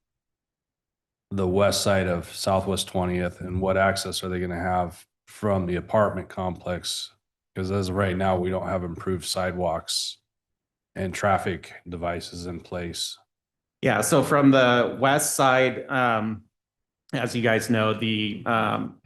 the west side of Southwest 20th, and what access are they going to have from the apartment complex? Because as of right now, we don't have improved sidewalks and traffic devices in place. Yeah, so from the west side, as you guys know, the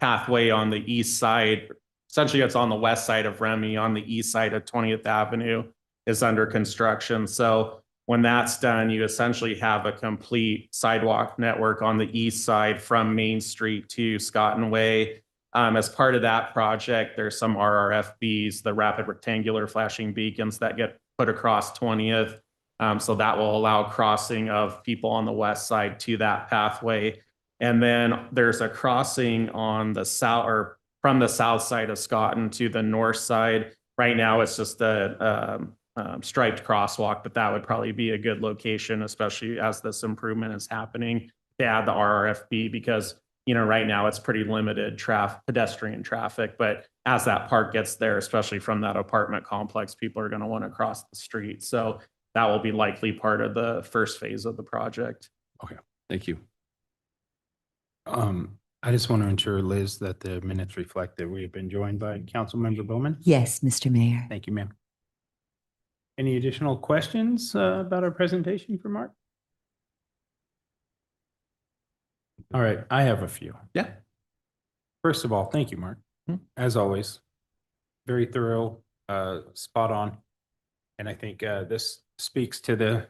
pathway on the east side, essentially it's on the west side of Remy, on the east side of 20th Avenue is under construction. So when that's done, you essentially have a complete sidewalk network on the east side from Main Street to Scotton Way. As part of that project, there's some RRFBs, the rapid rectangular flashing beacons that get put across 20th. So that will allow crossing of people on the west side to that pathway. And then there's a crossing on the south, or from the south side of Scotton to the north side. Right now, it's just a striped crosswalk, but that would probably be a good location, especially as this improvement is happening, to add the RRFB, because, you know, right now it's pretty limited pedestrian traffic. But as that park gets there, especially from that apartment complex, people are going to want to cross the street. So that will be likely part of the first phase of the project. Okay, thank you. I just want to ensure, Liz, that the minutes reflect that we have been joined by Councilmember Bowman. Yes, Mr. Mayor. Thank you, ma'am. Any additional questions about our presentation for Mark? All right, I have a few. Yeah. First of all, thank you, Mark. As always, very thorough, spot on. And I think this speaks to the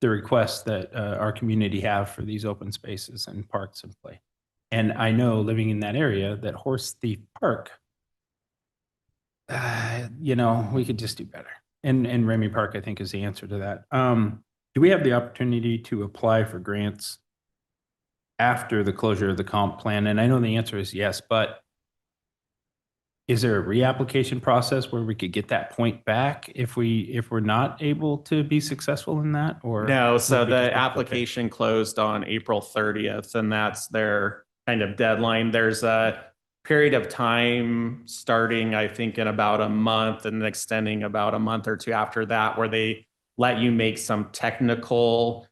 requests that our community have for these open spaces and parks and play. And I know, living in that area, that Horse Thief Park, you know, we could just do better. And Remy Park, I think, is the answer to that. Do we have the opportunity to apply for grants after the closure of the comp plan? And I know the answer is yes, but is there a reapplication process where we could get that point back if we're not able to be successful in that? Or no, so would we just the application closed on April 30th, and that's their kind of deadline. There's a period of time starting, I think, in about a month and extending about a month or two after that, where they let you make some technical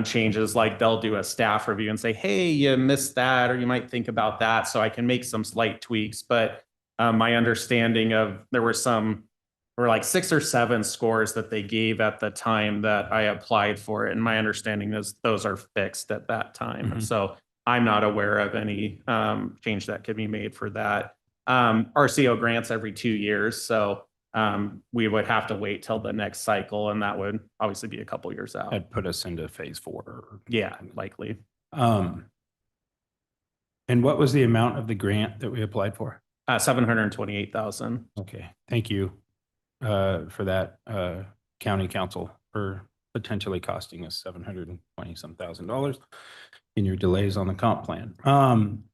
changes. Like they'll do a staff review and say, hey, you missed that, or you might think about that. So I can make some slight tweaks. But my understanding of there were like 6 or 7 scores that they gave at the time that I applied for it. And my understanding is those are fixed at that time. Mhm. So I'm not aware of any change that could be made for that. RCO grants every 2 years. So we would have to wait till the next cycle, and that would obviously be a couple years out. That'd put us into phase 4. Yeah, likely. And what was the amount of the grant that we applied for? 728,000. Okay, thank you for that, county council, for potentially costing us $720-some thousand in your delays on the comp plan.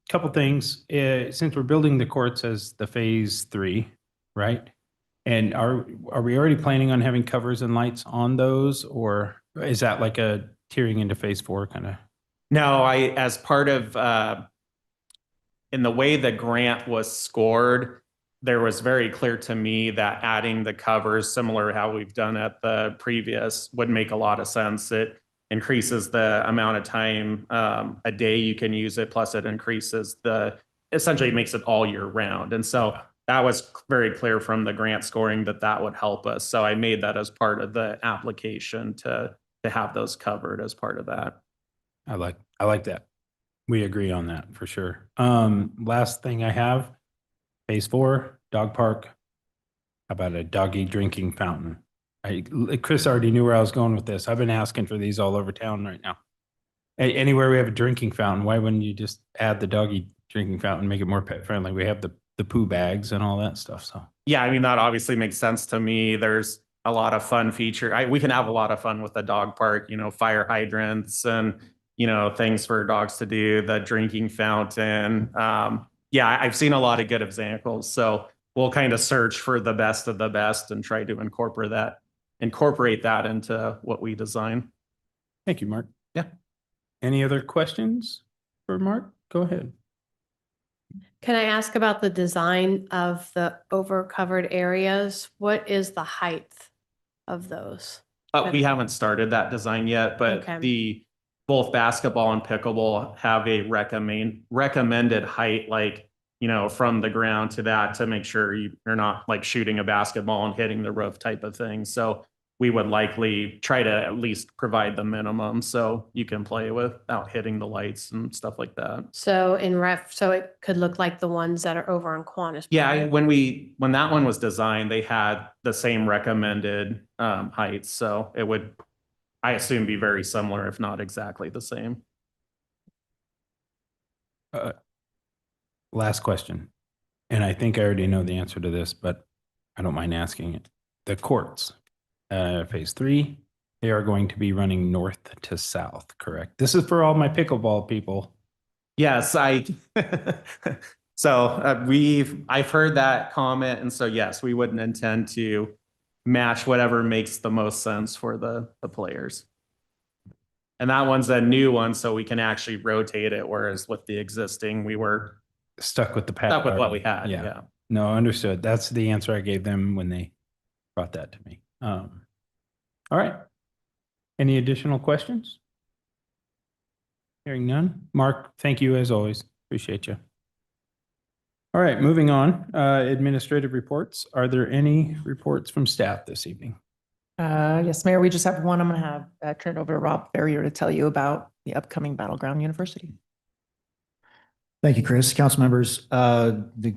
Couple things, since we're building the courts as the phase 3, right? And are we already planning on having covers and lights on those, or is that like a tiering into phase 4 kind of? No, as part of, in the way the grant was scored, there was very clear to me that adding the covers, similar to how we've done at the previous, would make a lot of sense. It increases the amount of time a day you can use it, plus it increases essentially it makes it all year round. And so that was very clear from the grant scoring that would help us. So I made that as part of the application to have those covered as part of that. I like that. We agree on that for sure. Last thing I have, phase 4, dog park. How about a doggy drinking fountain? Chris already knew where I was going with this. I've been asking for these all over town right now. Anywhere we have a drinking fountain, why wouldn't you just add the doggy drinking fountain, make it more pet friendly? We have the poo bags and all that stuff. So yeah, I mean, that obviously makes sense to me. There's a lot of fun feature. We can have a lot of fun with the dog park, fire hydrants and, things for dogs to do, the drinking fountain. Yeah, I've seen a lot of good examples. So we'll kind of search for the best of the best and try to incorporate that into what we design. thank you, Mark. Yeah. Any other questions for Mark? Go ahead. Can I ask about the design of the over-covered areas? What is the height of those? We haven't started that design yet, but Okay. Both basketball and pickleball have a recommended height, like, from the ground to that, to make sure you're not like shooting a basketball and hitting the roof type of thing. So we would likely try to at least provide the minimum so you can play without hitting the lights and stuff like that. So so it could look like the ones that are over on Quantus. Yeah, when that one was designed, they had the same recommended heights. So it would, I assume, be very similar, if not exactly the same. Last question. And I think I already know the answer to this, but I don't mind asking it. The courts, phase 3, they are going to be running north to south, correct? This is for all my pickleball people. Yes, so I've heard that comment. And so, yes, we wouldn't intend to match whatever makes the most sense for the players. And that one's a new one, so we can actually rotate it. Whereas with the existing, we were Stuck with the stuck with what we had. Yeah. No, understood. That's the answer I gave them when they brought that to me. All right. Any additional questions? Hearing none. Mark, thank you as always. Appreciate you. All right, moving on. Administrative reports. Are there any reports from staff this evening? Yes, Mayor, we just have one. I'm going to have turn it over to Rob Ferrier to tell you about the upcoming Battleground University. Thank you, Chris. Council members, the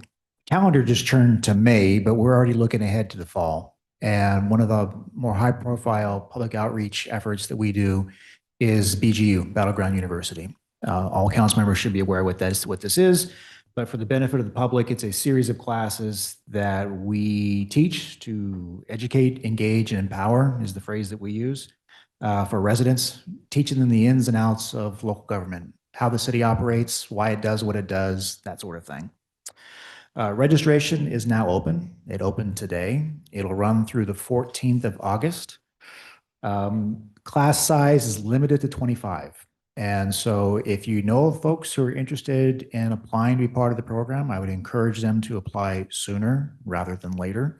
calendar just turned to May, but we're already looking ahead to the fall. And one of the more high-profile public outreach efforts that we do is BGU, Battleground University. All council members should be aware what this is. But for the benefit of the public, it's a series of classes that we teach to educate, engage, and empower is the phrase that we use for residents, teaching them the ins and outs of local government, how the city operates, why it does what it does, that sort of thing. Registration is now open. It opened today. It'll run through the 14th of August. Class size is limited to 25. And so if you know of folks who are interested in applying to be part of the program, I would encourage them to apply sooner rather than later.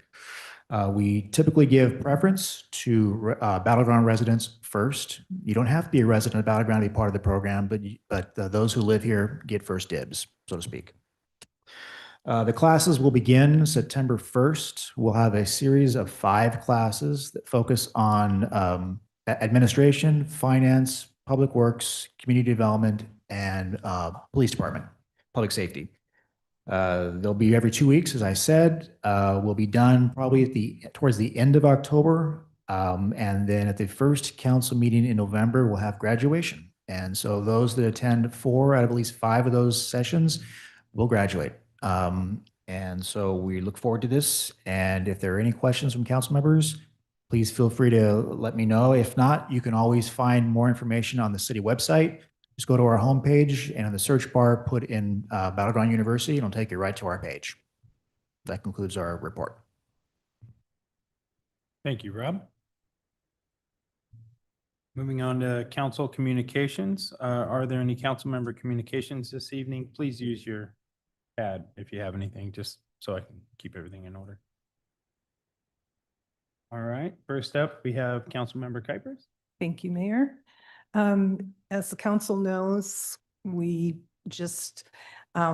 We typically give preference to Battleground residents first. You don't have to be a resident of Battleground to be part of the program, but those who live here get first dibs, so to speak. The classes will begin September 1st. We'll have a series of 5 classes that focus on administration, finance, public works, community development, and police department, public safety. They'll be every 2 weeks, as I said. We'll be done probably towards the end of October. And then at the first council meeting in November, we'll have graduation. And so those that attend 4 out of at least 5 of those sessions will graduate. And so we look forward to this. And if there are any questions from council members, please feel free to let me know. If not, you can always find more information on the city website. Just go to our homepage and in the search bar, put in Battleground University, and it'll take you right to our page. That concludes our report. Thank you, Rob. Moving on to council communications. Are there any council member communications this evening? Please use your pad if you have anything, just so I can keep everything in order. All right, first up, we have Councilmember Kuipers. Thank you, Mayor. As the council knows, we just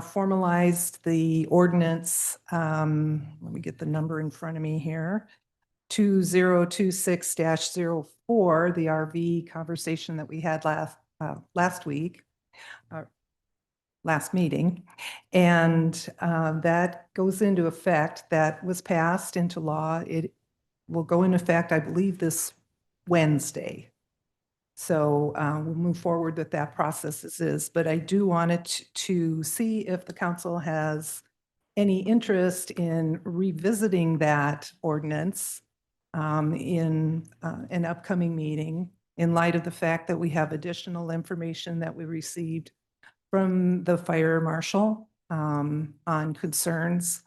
formalized the ordinance. Let me get the number in front of me here. 2026-04, the RV conversation that we had last week, last meeting. And that goes into effect. That was passed into law. It will go into effect, I believe, this Wednesday. So we'll move forward with that process as is. But I do want it to see if the council has any interest in revisiting that ordinance in an upcoming meeting, in light of the fact that we have additional information that we received from the fire marshal on concerns.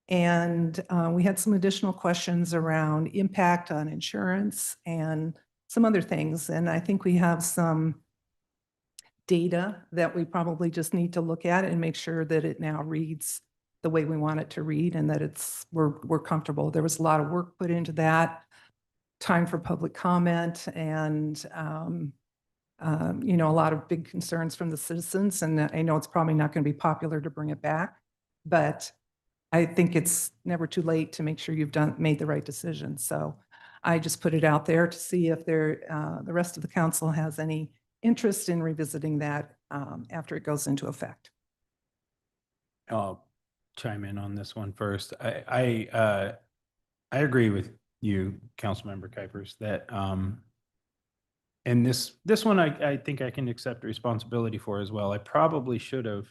And we had some additional questions around impact on insurance and some other things. And I think we have some data that we probably just need to look at and make sure that it now reads the way we want it to read and that we're comfortable. There was a lot of work put into that, time for public comment, and you know, a lot of big concerns from the citizens. And I know it's probably not going to be popular to bring it back, but I think it's never too late to make sure you've made the right decision. So I just put it out there to see if the rest of the council has any interest in revisiting that after it goes into effect. I'll chime in on this one first. I agree with you, Councilmember Kuipers, that and this one I think I can accept responsibility for as well. I probably should have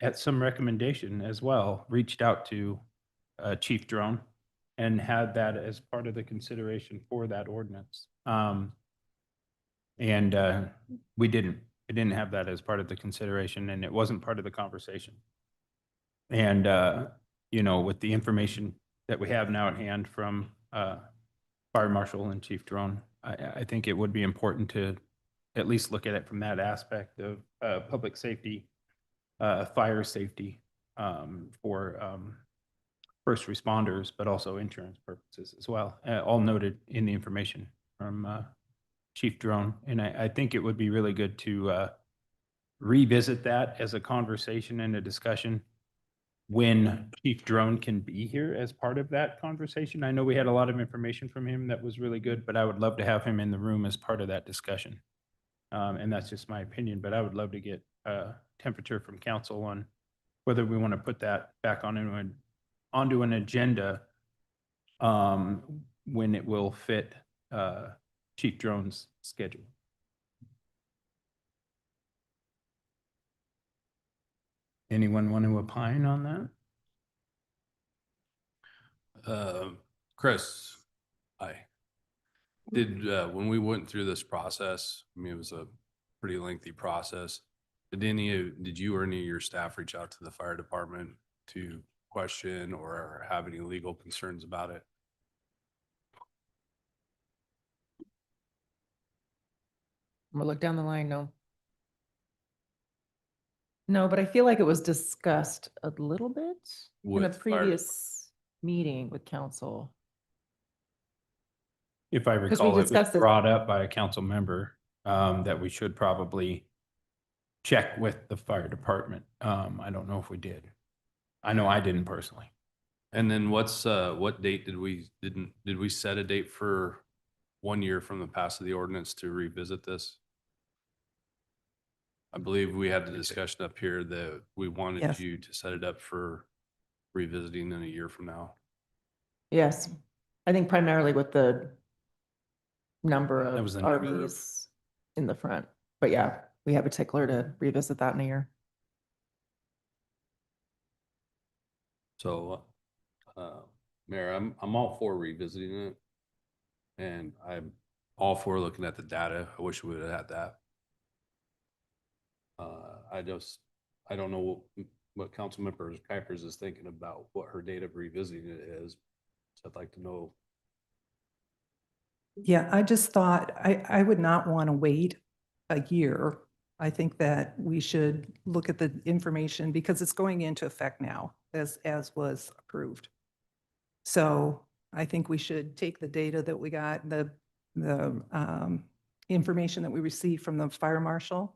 at some recommendation as well reached out to Chief Drone and had that as part of the consideration for that ordinance. And we didn't. I didn't have that as part of the consideration, and it wasn't part of the conversation. And you know, with the information that we have now at hand from Fire Marshal and Chief Drone, I think it would be important to at least look at it from that aspect of public safety, fire safety for first responders, but also insurance purposes as well, all noted in the information from Chief Drone. And I think it would be really good to revisit that as a conversation and a discussion when Chief Drone can be here as part of that conversation. I know we had a lot of information from him that was really good, but I would love to have him in the room as part of that discussion. And that's just my opinion, but I would love to get a temperature from council on whether we want to put that back onto an agenda when it will fit Chief Drone's schedule. Anyone want to opine on that? Chris, hi. Did when we went through this process, I mean, it was a pretty lengthy process. Did you or any of your staff reach out to the fire department to question or have any legal concerns about it? I'm gonna look down the line. No. No, but I feel like it was discussed a little bit in a With fire- previous meeting with council. If I 'Cause we recall, it was discussed it. brought up by a council member that we should probably check with the fire department. I don't know if we did. I know I didn't personally. And then what date did we set a date for 1 year from the pass of the ordinance to revisit this? I believe we had the discussion up here that we wanted Yes. you to set it up for revisiting in a year from now. Yes, I think primarily with the number That of was the number of- RVs in the front. But yeah, we have a tickler to revisit that in a year. So, Mayor, I'm all for revisiting it. And I'm all for looking at the data. I wish we would have had that. I don't know what Councilmember Kuipers is thinking about what her date of revisiting it is. So I'd like to know. Yeah, I just thought I would not want to wait a year. I think that we should look at the information because it's going into effect now as was approved. So I think we should take the data that we got, the information that we received from the fire marshal.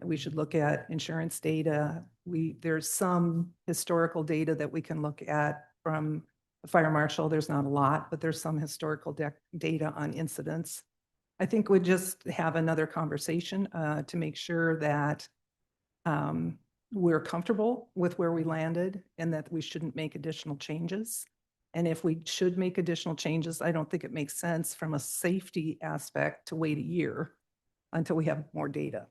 We should look at insurance data. There's some historical data that we can look at from the fire marshal. There's not a lot, but there's some historical data on incidents. I think we'd just have another conversation to make sure that we're comfortable with where we landed and that we shouldn't make additional changes. And if we should make additional changes, I don't think it makes sense from a safety aspect to wait a year until we have more data,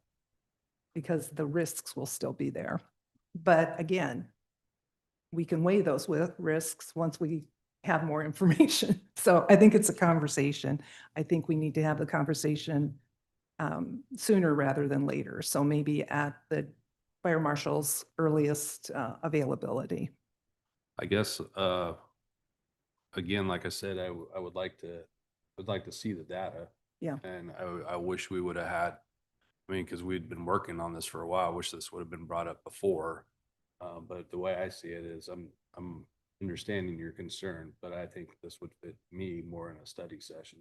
because the risks will still be there. But again, we can weigh those risks once we have more information. So I think it's a conversation. I think we need to have the conversation sooner rather than later. So maybe at the fire marshal's earliest availability. I guess, again, like I said, I would like to see the data. Yeah. And I wish we would have had, I mean, because we'd been working on this for a while. I wish this would have been brought up before. But the way I see it is I'm understanding your concern, but I think this would fit me more in a study session.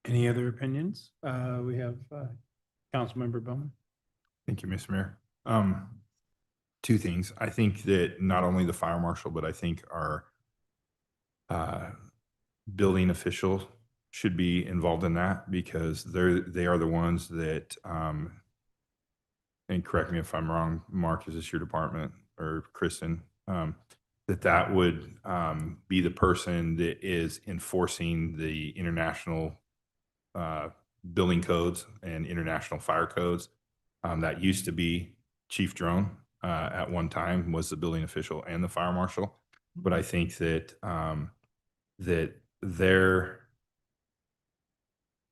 Any other opinions? We have Councilmember Bowman. Thank you, Mr. Mayor. Two things. I think that not only the fire marshal, but I think our building official should be involved in that, because they are the ones that, and correct me if I'm wrong, Mark, is this your department, or Kristen? That would be the person that is enforcing the international building codes and international fire codes. That used to be Chief Drone at one time, was the building official and the fire marshal. But I think that that their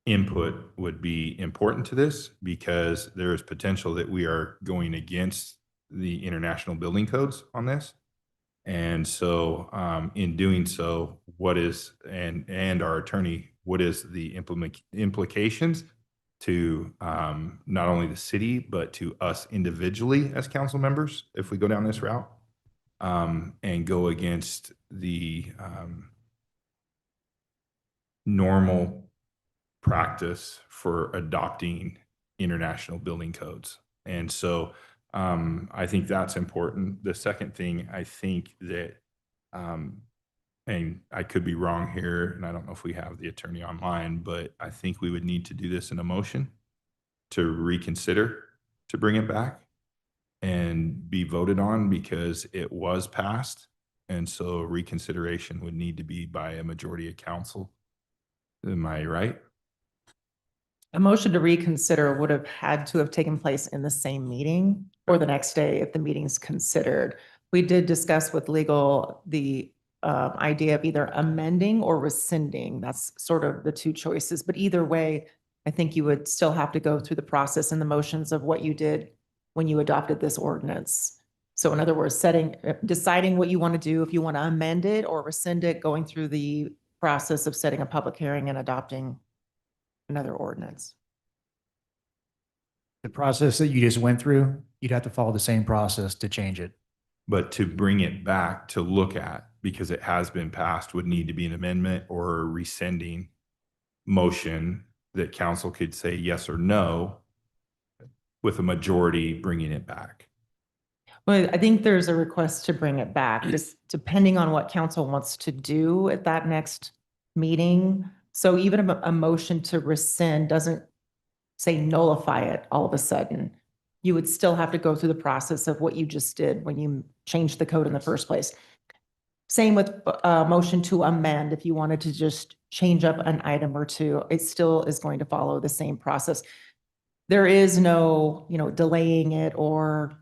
input would be important to this, because there is potential that we are going against the international building codes on this. And so in doing so, what is, and our attorney, what is the implications to not only the city, but to us individually as council members, if we go down this route, and go against the normal practice for adopting international building codes. And so I think that's important. The second thing, I think that, and I could be wrong here, and I don't know if we have the attorney online, but I think we would need to do this in a motion to reconsider, to bring it back and be voted on, because it was passed. And so reconsideration would need to be by a majority of council. Am I right? A motion to reconsider would have had to have taken place in the same meeting or the next day if the meeting's considered. We did discuss with legal the idea of either amending or rescinding. That's sort of the two choices. But either way, I think you would still have to go through the process and the motions of what you did when you adopted this ordinance. So in other words, deciding what you want to do, if you want to amend it or rescind it, going through the process of setting a public hearing and adopting another ordinance. The process that you just went through, you'd have to follow the same process to change it. But to bring it back to look at, because it has been passed, would need to be an amendment or a rescinding motion that council could say yes or no, with a majority bringing it back. Well, I think there's a request to bring it back, just depending on what council wants to do at that next meeting. So even a motion to rescind doesn't say nullify it all of a sudden. You would still have to go through the process of what you just did when you changed the code in the first place. Same with a motion to amend. If you wanted to just change up an item or two, it still is going to follow the same process. There is no, delaying it or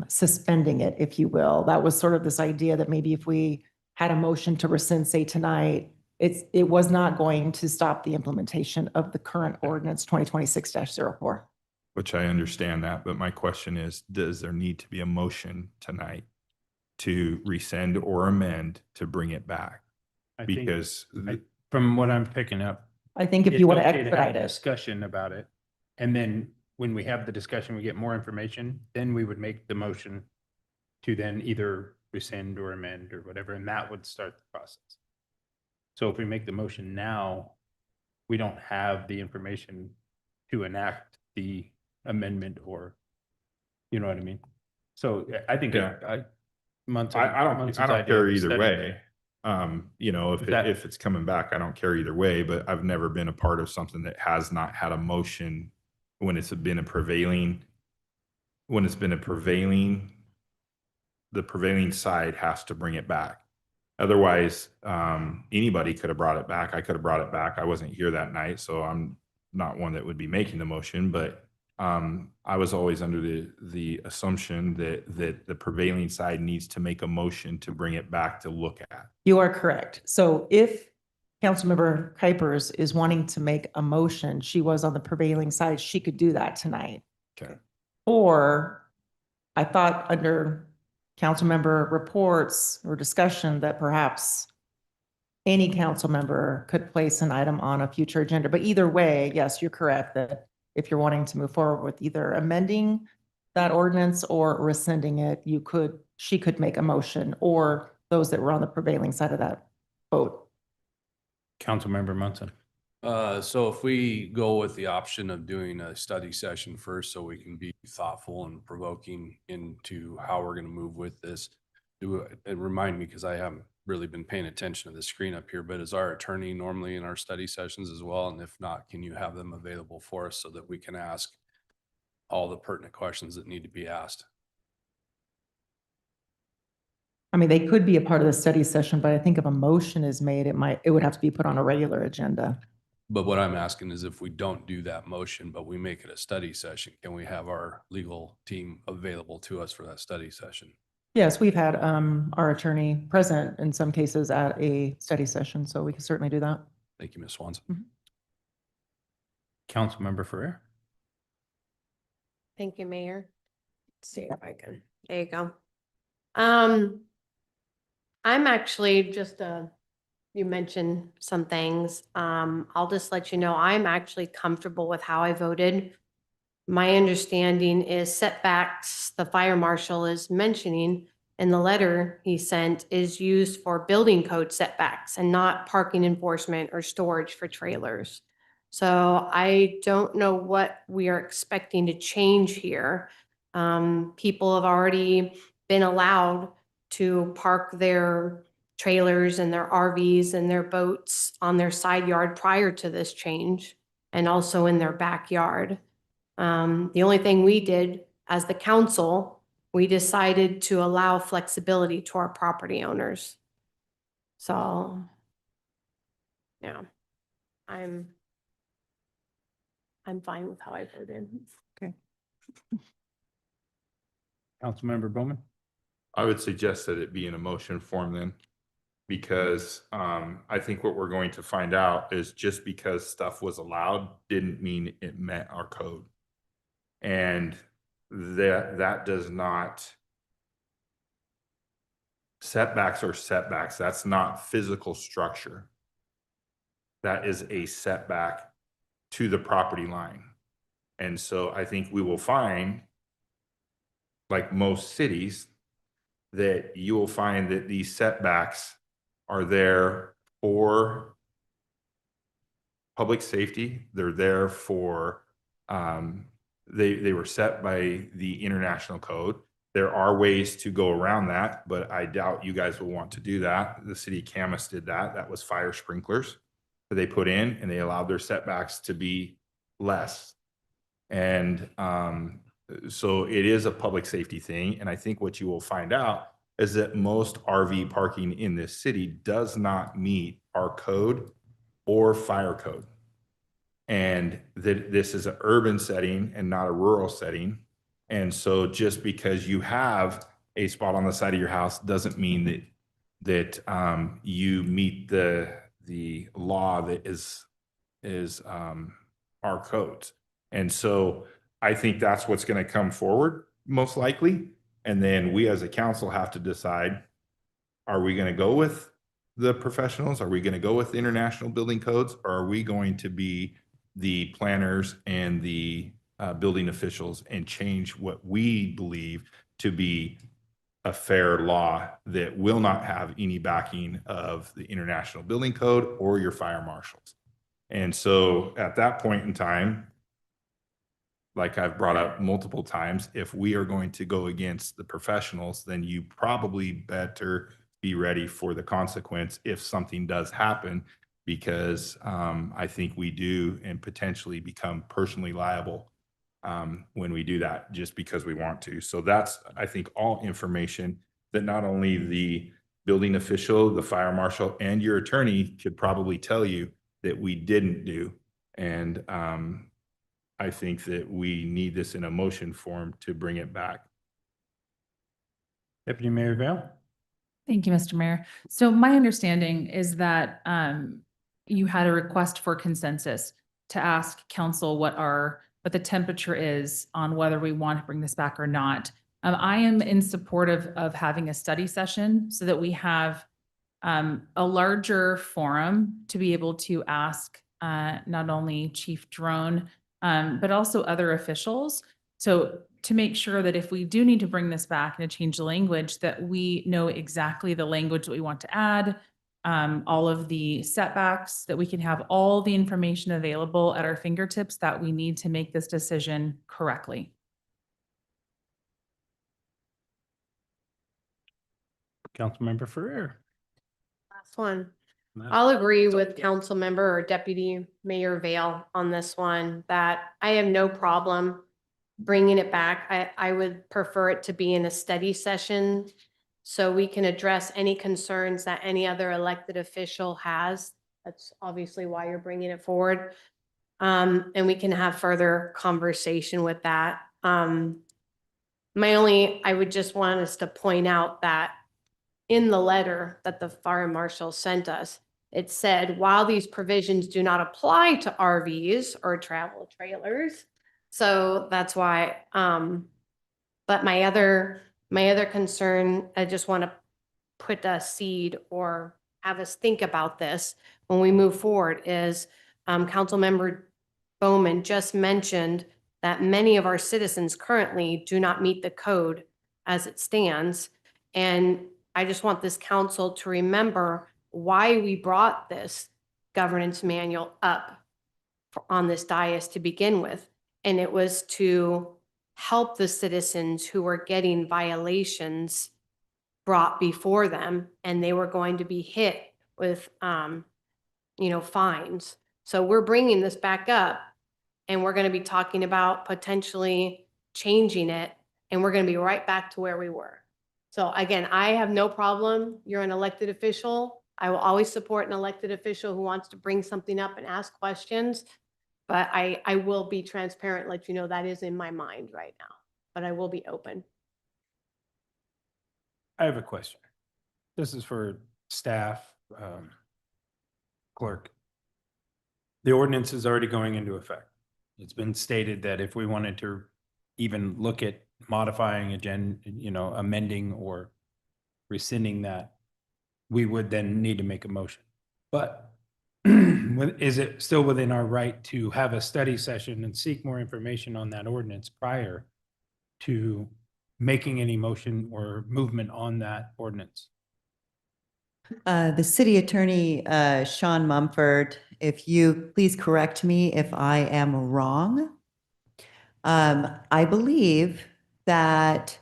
suspending it, if you will. That was sort of this idea that maybe if we had a motion to rescind, say tonight, it was not going to stop the implementation of the current ordinance 2026-04. Which I understand that, but my question is, does there need to be a motion tonight to rescind or amend to bring it back? I think- Because From what I'm picking up. I think if it's you want to okay have expedite a it. discussion about it. And then when we have the discussion, we get more information, then we would make the motion to then either rescind or amend or whatever, and that would start the process. So if we make the motion now, we don't have the information to enact the amendment or, you know what I mean? So I think Yeah. I I don't care either way. If Is that- if it's coming back, I don't care either way, but I've never been a part of something that has not had a motion when it's been a prevailing, the prevailing side has to bring it back. Otherwise, anybody could have brought it back. I could have brought it back. I wasn't here that night, so I'm not one that would be making the motion, but I was always under the assumption that the prevailing side needs to make a motion to bring it back to look at. You are correct. So if Councilmember Kuipers is wanting to make a motion, she was on the prevailing side, she could do that tonight. Okay. Or I thought under council-member reports or discussion that perhaps any council member could place an item on a future agenda. But either way, yes, you're correct that if you're wanting to move forward with either amending that ordinance or rescinding it, she could make a motion, or those that were on the prevailing side of that vote. Councilmember Munson. So if we go with the option of doing a study session first, so we can be thoughtful and provoking into how we're going to move with this, and remind me, because I haven't really been paying attention to the screen up here, but is our attorney normally in our study sessions as well? And if not, can you have them available for us so that we can ask all the pertinent questions that need to be asked? I mean, they could be a part of the study session, but I think if a motion is made, it would have to be put on a regular agenda. But what I'm asking is, if we don't do that motion, but we make it a study session, can we have our legal team available to us for that study session? Yes, we've had our attorney present in some cases at a study session, so we can certainly do that. Thank you, Ms. Swanson. Councilmember Ferrer. Thank you, Mayor. Let's see if I can, there you go. I'm actually just you mentioned some things. I'll just let you know, I'm actually comfortable with how I voted. My understanding is setbacks, the fire marshal is mentioning in the letter he sent, is used for building code setbacks and not parking enforcement or storage for trailers. So I don't know what we are expecting to change here. People have already been allowed to park their trailers and their RVs and their boats on their side yard prior to this change, and also in their backyard. The only thing we did as the council, we decided to allow flexibility to our property owners. So, yeah, I'm fine with how I voted. Okay. Councilmember Bowman. I would suggest that it be in a motion form then, because I think what we're going to find out is just because stuff was allowed didn't mean it met our code. And that does not, setbacks are setbacks. That's not physical structure. That is a setback to the property line. And so I think we will find, like most cities, that you will find that these setbacks are there for public safety. They're there for, they were set by the international code. There are ways to go around that, but I doubt you guys will want to do that. The city of Camas did that. That was fire sprinklers. that they put in, and they allowed their setbacks to be less. And so it is a public safety thing. And I think what you will find out is that most RV parking in this city does not meet our code or fire code. And that this is an urban setting and not a rural setting. And so just because you have a spot on the side of your house doesn't mean that you meet the law that is our codes. And so I think that's what's going to come forward most likely. And then we as a council have to decide, are we going to go with the professionals? Are we going to go with the international building codes? Or are we going to be the planners and the building officials and change what we believe to be a fair law that will not have any backing of the International Building Code or your fire marshals? And so at that point in time, like I've brought up multiple times, if we are going to go against the professionals, then you probably better be ready for the consequence if something does happen, because I think we do and potentially become personally liable when we do that just because we want to. So that's, I think, all information that not only the building official, the fire marshal, and your attorney could probably tell you that we didn't do. And I think that we need this in a motion form to bring it back. Deputy Mayor Vale? Thank you, Mr. Mayor. So my understanding is that you had a request for consensus to ask council what the temperature is on whether we want to bring this back or not. I am in support of having a study session so that we have a larger forum to be able to ask not only Chief Drone, but also other officials. So to make sure that if we do need to bring this back and to change the language, that we know exactly the language that we want to add, all of the setbacks, that we can have all the information available at our fingertips that we need to make this decision correctly. Councilmember Ferrer. Last one. I'll agree with council member or deputy mayor Vale on this one, that I have no problem bringing it back. I would prefer it to be in a study session so we can address any concerns that any other elected official has. That's obviously why you're bringing it forward. And we can have further conversation with that. I would just want us to point out that in the letter that the fire marshal sent us, it said, while these provisions do not apply to RVs or travel trailers. So that's why, but my other concern, I just want to put a seed or have us think about this when we move forward, is Councilmember Bowman just mentioned that many of our citizens currently do not meet the code as it stands. And I just want this council to remember why we brought this governance manual up on this dais to begin with. And it was to help the citizens who were getting violations brought before them, and they were going to be hit with, fines. So we're bringing this back up, and we're going to be talking about potentially changing it, and we're going to be right back to where we were. So again, I have no problem. You're an elected official. I will always support an elected official who wants to bring something up and ask questions. But I will be transparent, let you know that is in my mind right now, but I will be open. I have a question. This is for staff, clerk. The ordinance is already going into effect. It's been stated that if we wanted to even look at modifying amending or rescinding that, we would then need to make a motion. But is it still within our right to have a study session and seek more information on that ordinance prior to making any motion or movement on that ordinance? The city attorney, Sean Mumford, if you please correct me if I am wrong. I believe that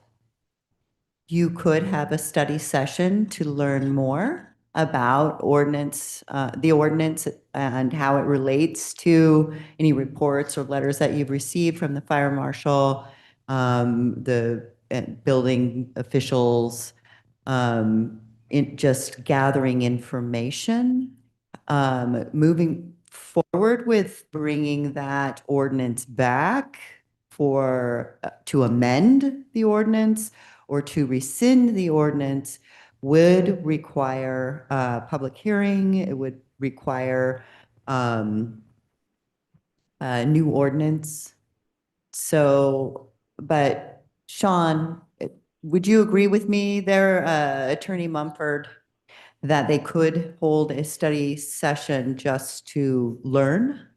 you could have a study session to learn more about the ordinance and how it relates to any reports or letters that you've received from the fire marshal, the building officials, in just gathering information, moving forward with bringing that ordinance back to amend the ordinance or to rescind the ordinance would require a public hearing. It would require a new ordinance. So, but Sean, would you agree with me there, Attorney Mumford, that they could hold a study session just to learn?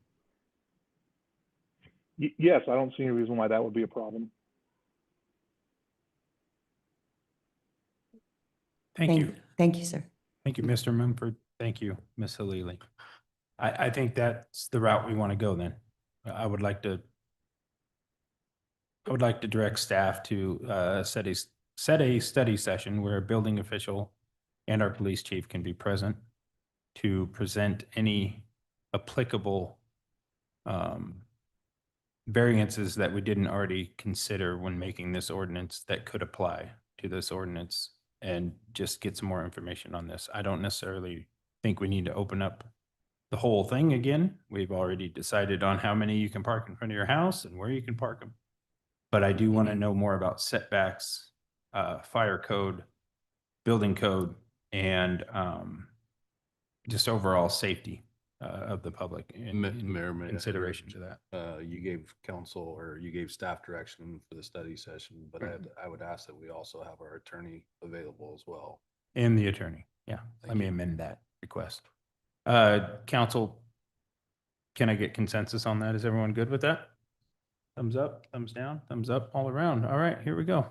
Yes, I don't see any reason why that would be a problem. Thank you. Thank you, sir. Thank you, Mr. Mumford. Thank you, Ms. Halili. I think that's the route we want to go then. I would like to direct staff to set a study session where a building official and our police chief can be present to present any applicable variances that we didn't already consider when making this ordinance that could apply to this ordinance, and just get some more information on this. I don't necessarily think we need to open up the whole thing again. We've already decided on how many you can park in front of your house and where you can park them. But I do want to know more about setbacks, fire code, building code, and just overall safety of the public in Mayor, may I consideration to that. You gave council or you gave staff direction for the study session, but I would ask that we also have our attorney available as well. And the attorney, yeah. Let me amend that request. Council, can I get consensus on that? Is everyone good with that? Thumbs up, thumbs down, thumbs up all around. All right, here we go.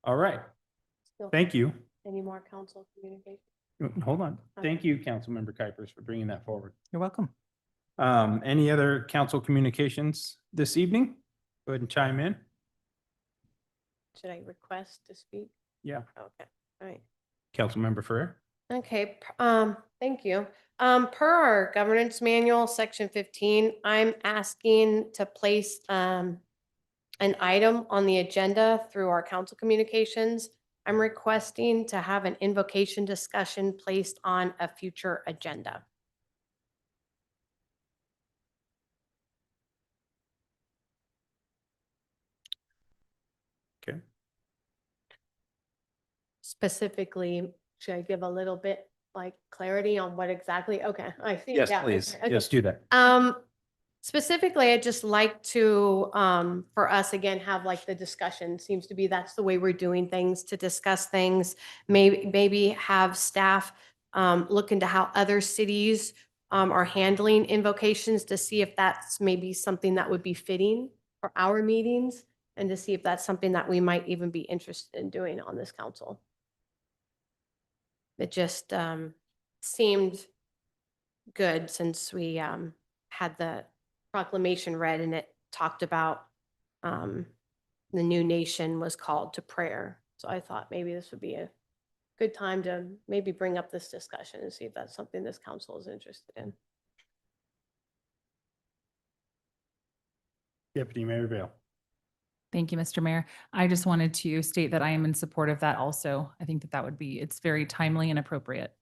All right, Still- thank you. Any more council communication? Hold on. Okay. Thank you, Councilmember Kuipers, for bringing that forward. You're welcome. Any other council communications this evening? Go ahead and chime in. Should I request to speak? Yeah, Okay, all right. Councilmember Ferrer. Okay, thank you. Per our governance manual, section 15, I'm asking to place an item on the agenda through our council communications. I'm requesting to have an invocation discussion placed on a future agenda. Okay. Specifically, should I give a little bit like clarity on what exactly? Okay, I see. Yes, yeah, please. okay, okay. Yes, do that. Specifically, I'd just like to, for us again, have like the discussion. Seems to be that's the way we're doing things, to discuss things. Maybe have staff look into how other cities are handling invocations to see if that's maybe something that would be fitting for our meetings, and to see if that's something that we might even be interested in doing on this council. It just seemed good since we had the proclamation read and it talked about the new nation was called to prayer. So I thought maybe this would be a good time to maybe bring up this discussion and see if that's something this council is interested in. Deputy Mayor Vale. Thank you, Mr. Mayor. I just wanted to state that I am in support of that also. I think that that would be, it's very timely and appropriate.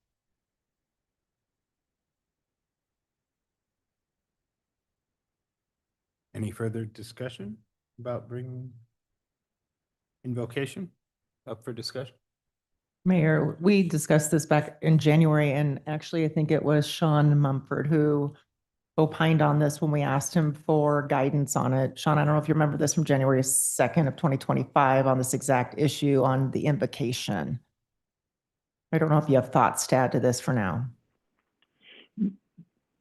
Any further discussion about bringing invocation up for discussion? Mayor, we discussed this back in January, and actually, I think it was Sean Mumford who opined on this when we asked him for guidance on it. Sean, I don't know if you remember this from January 2nd of 2025 on this exact issue on the invocation. I don't know if you have thoughts to add to this for now.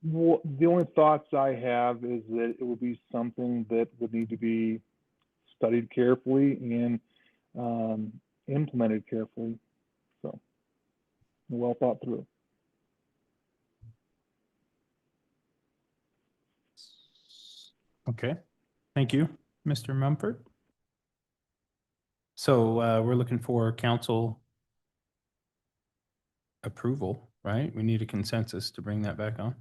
Well, the only thoughts I have is that it would be something that would need to be studied carefully and implemented carefully. So, well thought through. Okay, thank you, Mr. Mumford. So we're looking for council approval, right? We need a consensus to bring that back on.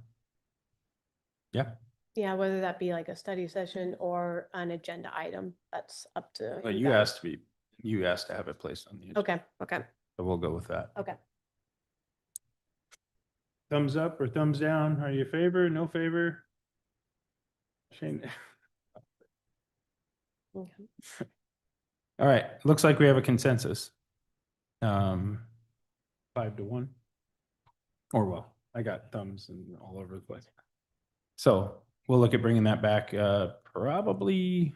Yeah, Yeah, whether that be like a study session or an agenda item, that's up to but you you guys. asked to have it placed on the agenda. Okay, okay, So we'll go with that. okay. Thumbs up or thumbs down? Are you favor, no favor? Shane? Okay. All right, looks like we have a consensus. 5-1. Or well, I got thumbs and all over the place. So we'll look at bringing that back, probably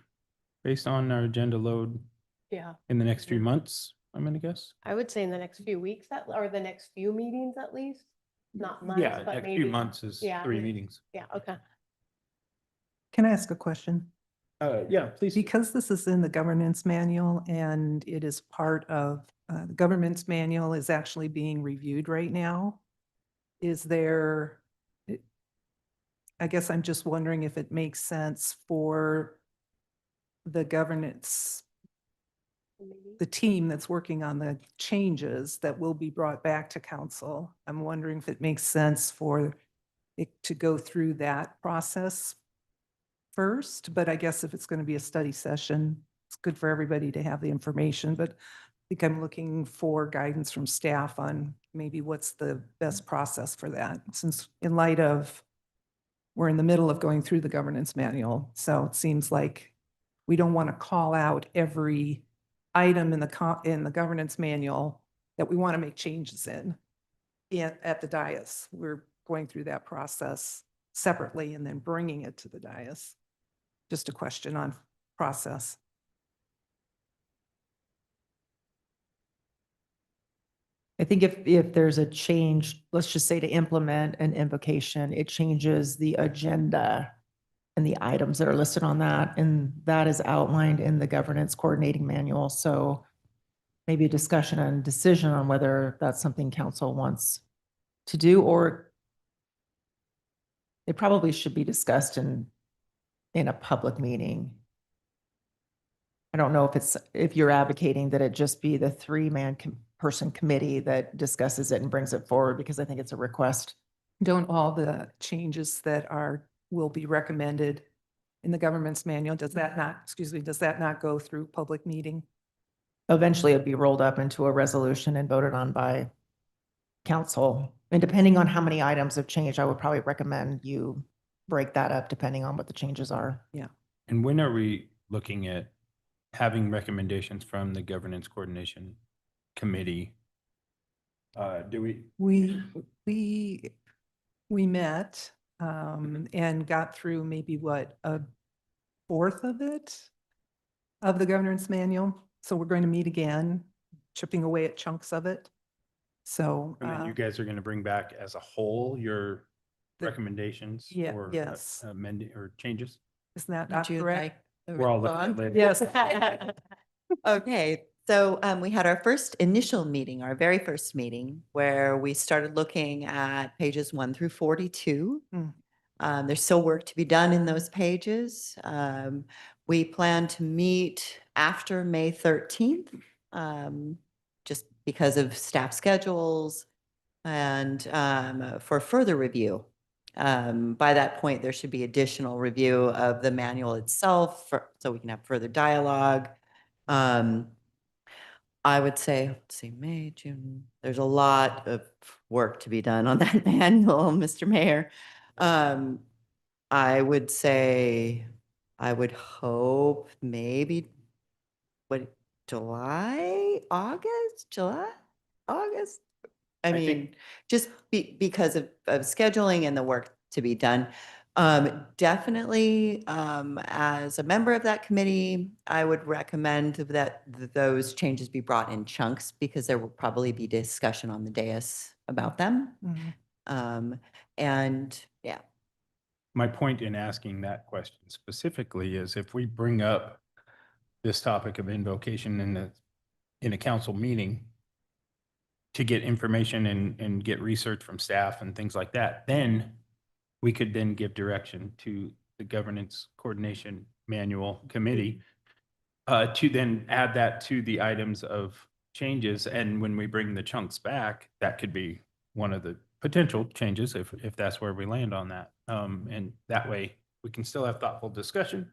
based on our agenda load Yeah, in the next few months, I'm gonna guess. I would say in the next few weeks or the next few meetings at least, not months, Yeah, but next maybe. few months is Yeah, 3 meetings. Yeah, okay. Can I ask a question? Yeah, please. Because this is in the governance manual and it is part of, the governance manual is actually being reviewed right now. Is there, I guess I'm just wondering if it makes sense for the governance, the team that's working on the changes that will be brought back to council. I'm wondering if it makes sense for it to go through that process first, but I guess if it's going to be a study session, it's good for everybody to have the information, but I think I'm looking for guidance from staff on maybe what's the best process for that, since in light of we're in the middle of going through the governance manual. So it seems like we don't want to call out every item in the governance manual that we want to make changes in at the dais. We're going through that process separately and then bringing it to the dais. Just a question on process. I think if there's a change, let's just say to implement an invocation, it changes the agenda and the items that are listed on that, and that is outlined in the governance coordinating manual. So maybe a discussion and decision on whether that's something council wants to do, or it probably should be discussed in a public meeting. I don't know if you're advocating that it just be the person committee that discusses it and brings it forward, because I think it's a request. Don't all the changes that will be recommended in the government's manual, does that not go through public meeting? Eventually it'd be rolled up into a resolution and voted on by council. And depending on how many items have changed, I would probably recommend you break that up depending on what the changes are. Yeah. And when are we looking at having recommendations from the governance coordination committee? Do We met and got through maybe a fourth of the governance manual. So we're going to meet again, chipping away at chunks of it. So and then you guys are going to bring back as a whole your recommendations or yes. amending or changes? Isn't that Would not you correct? like the We're all looking at response? it later. Yes. Okay, so we had our first initial meeting, our very first meeting, where we started looking at pages 1 through 42. There's still work to be done in those pages. We plan to meet after May 13th, just because of staff schedules and for further review. By that point, there should be additional review of the manual itself so we can have further dialogue. I would say, let's see, May, June, there's a lot of work to be done on that manual, Mr. Mayor. I would say, I would hope maybe, July? August? I mean, just because of scheduling and the work to be done. Definitely, as a member of that committee, I would recommend that those changes be brought in chunks because there will probably be discussion on the dais about them. And yeah. My point in asking that question specifically is if we bring up this topic of invocation in a council meeting to get information and get research from staff and things like that, then we could then give direction to the governance coordination manual committee to then add that to the items of changes. And when we bring the chunks back, that could be one of the potential changes if that's where we land on that. And that way we can still have thoughtful discussion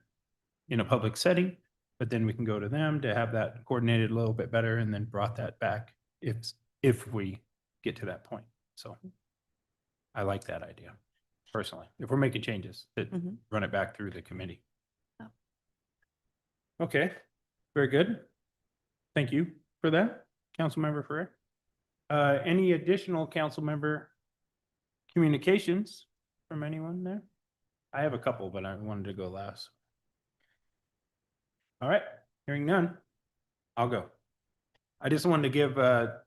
in a public setting, but then we can go to them to have that coordinated a little bit better and then brought that back if we get to that point. So I like that idea personally. If we're making changes, that run it back through the committee. Okay, very good. Thank you for that, Councilmember Ferrer. Any additional council member communications from anyone there? I have a couple, but I wanted to go last. All right, hearing none, I'll go. I just wanted to give a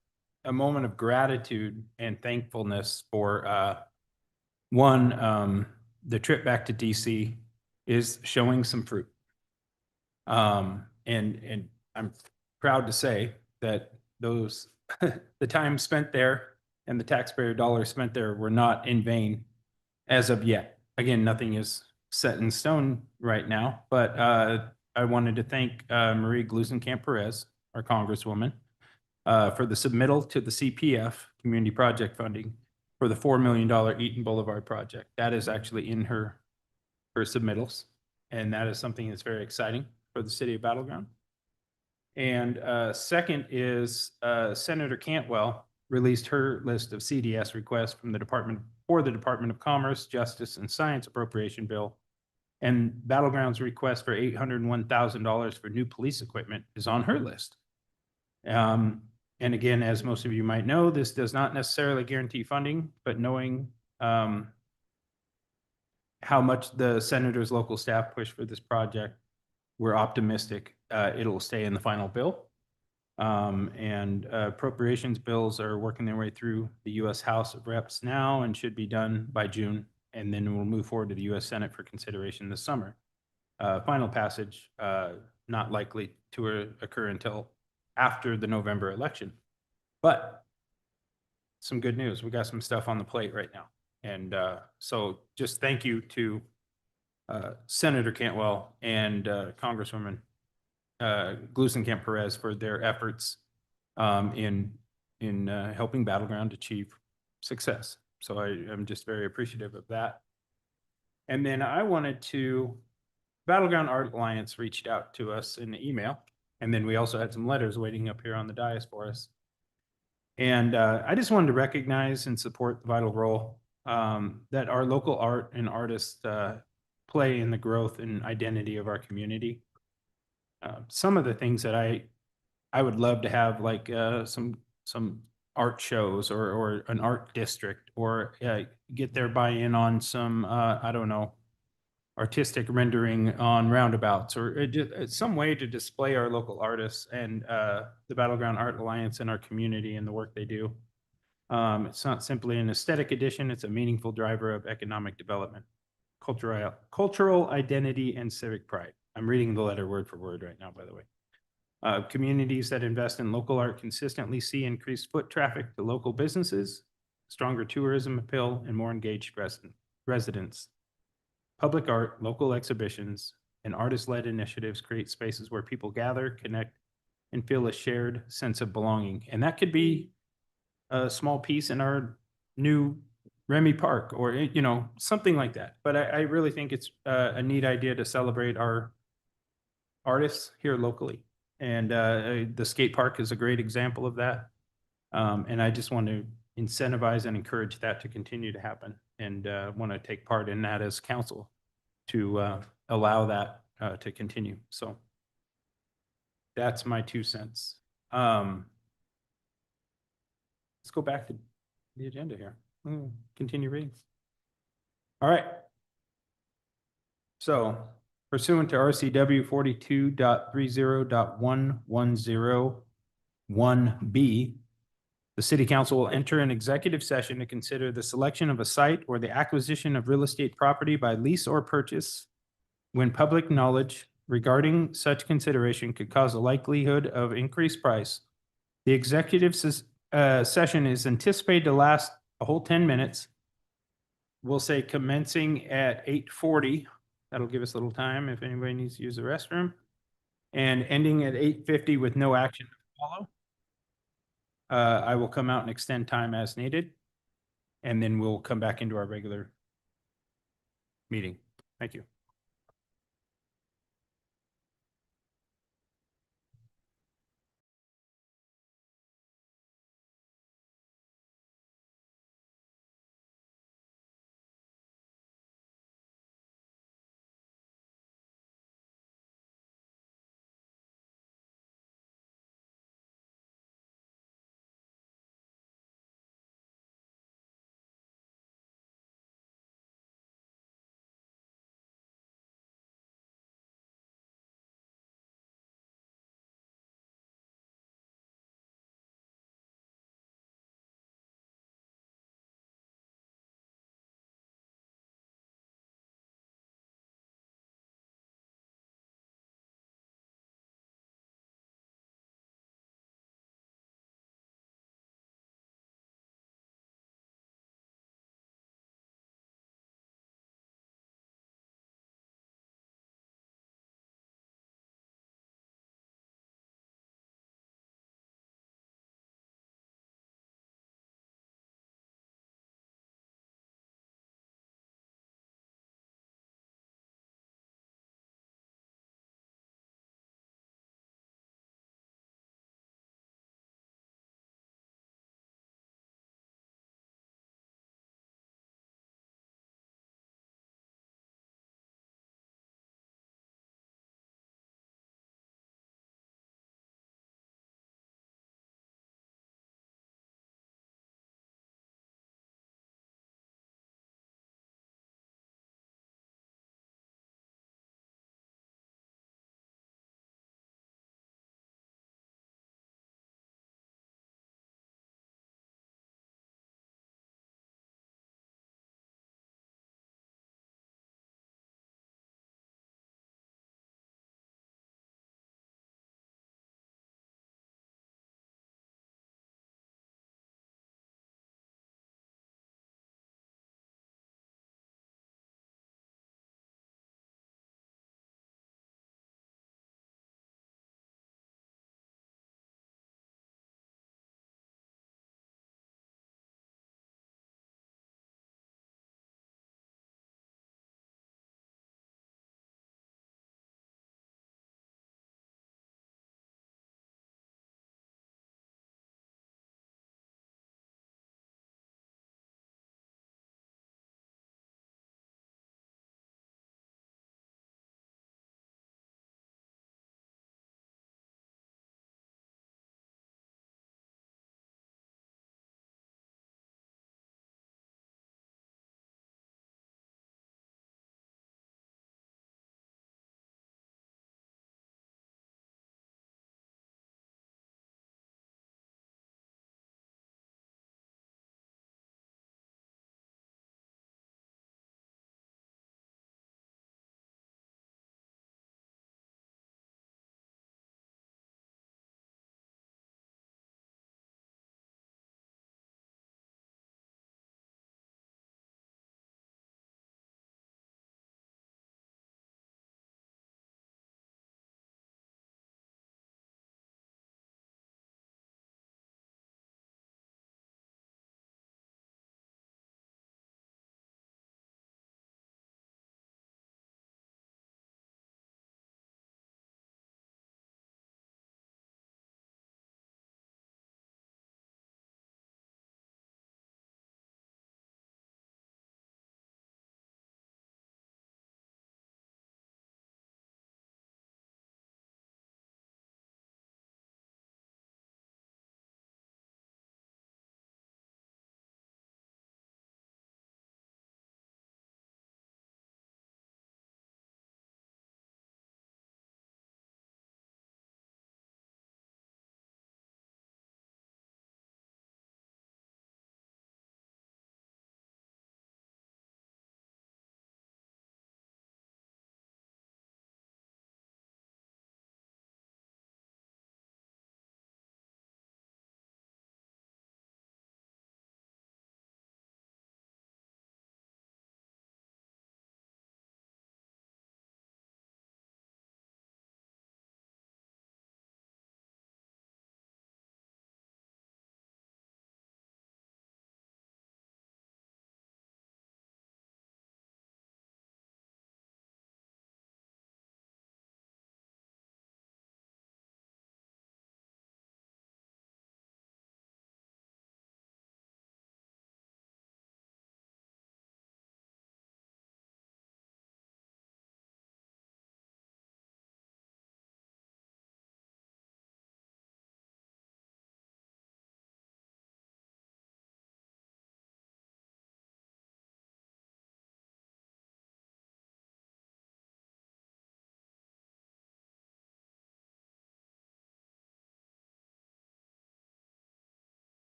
moment of gratitude and thankfulness for one, the trip back to DC is showing some fruit. And I'm proud to say that those the time spent there and the taxpayer dollars spent there were not in vain as of yet. Again, nothing is set in stone right now, but I wanted to thank Marie Glusenkamp Perez, our Congresswoman, for the submittal to the CPF Community Project Funding for the $4 million Eaton Boulevard project. That is actually in her submittals, and that is something that's very exciting for the city of Battle Ground. And second is Senator Cantwell released her list of CDS requests from the Department of Commerce, Justice, and Science appropriation bill. And Battle Ground's request for $801,000 for new police equipment is on her list. And again, as most of you might know, this does not necessarily guarantee funding, but knowing how much the senator's local staff pushed for this project, we're optimistic it'll stay in the final bill. And appropriations bills are working their way through the U.S. House of Reps now and should be done by June. And then we'll move forward to the U.S. Senate for consideration this summer. Final passage not likely to occur until after the November election. But some good news. We got some stuff on the plate right now. And so just thank you to Senator Cantwell and Congresswoman Glusenkamp Perez for their efforts in helping Battle Ground achieve success. So I am just very appreciative of that. And then I wanted to, Battle Ground Art Alliance reached out to us in the email. And then we also had some letters waiting up here on the dais for us. And I just wanted to recognize and support the vital role that our local art and artists play in the growth and identity of our community. Some of the things that I would love to have, like some art shows or an art district, or get their buy-in on some, I don't know, artistic rendering on roundabouts, or some way to display our local artists and the Battle Ground Art Alliance and our community and the work they do. It's not simply an aesthetic addition, it's a meaningful driver of economic development, cultural identity, and civic pride. I'm reading the letter word for word right now, by the way. Communities that invest in local art consistently see increased foot traffic to local businesses, stronger tourism appeal, and more engaged residents. Public art, local exhibitions, and artist-led initiatives create spaces where people gather, connect, and feel a shared sense of belonging. And that could be a small piece in our new Remy Park, or, you know, something like that. But I really think it's a neat idea to celebrate our artists here locally. And the skate park is a great example of that. And I just want to incentivize and encourage that to continue to happen, and want to take part in that as council to allow that to continue. So that's my 2 cents. Let's go back to the agenda here. Continue reading. All right. So pursuant to RCW 42.30.1101B, the city council will enter an executive session to consider the selection of a site or the acquisition of real estate property by lease or purchase when public knowledge regarding such consideration could cause a likelihood of increased price. The executive session is anticipated to last a whole 10 minutes. We'll say commencing at 8:40. That'll give us a little time if anybody needs to use the restroom. and ending at 8:50 with no action to follow. I will come out and extend time as needed, and then we'll come back into our regular meeting. Thank you.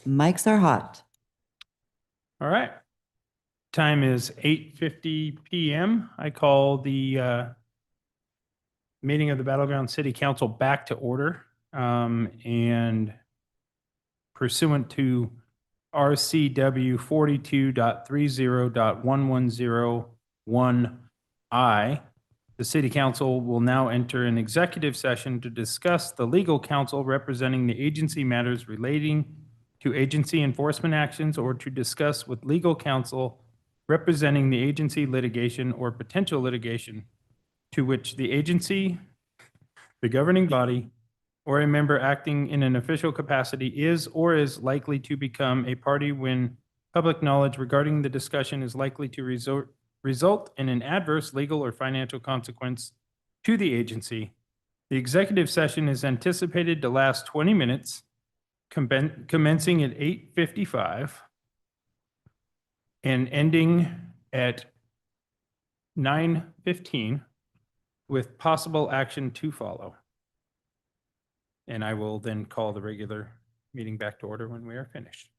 Mics are hot. All right. Time is 8:50 PM. I call the meeting of the Battleground City Council back to order. And pursuant to RCW 42.30.1101I, the city council will now enter an executive session to discuss the legal counsel representing the agency matters relating to agency enforcement actions or to discuss with legal counsel representing the agency litigation or potential litigation to which the agency, the governing body, or a member acting in an official capacity is or is likely to become a party when public knowledge regarding the discussion is likely to result in an adverse legal or financial consequence to the agency. The executive session is anticipated to last 20 minutes, commencing at 8:55 and ending at 9:15 with possible action to follow. And I will then call the regular meeting back to order when we are finished.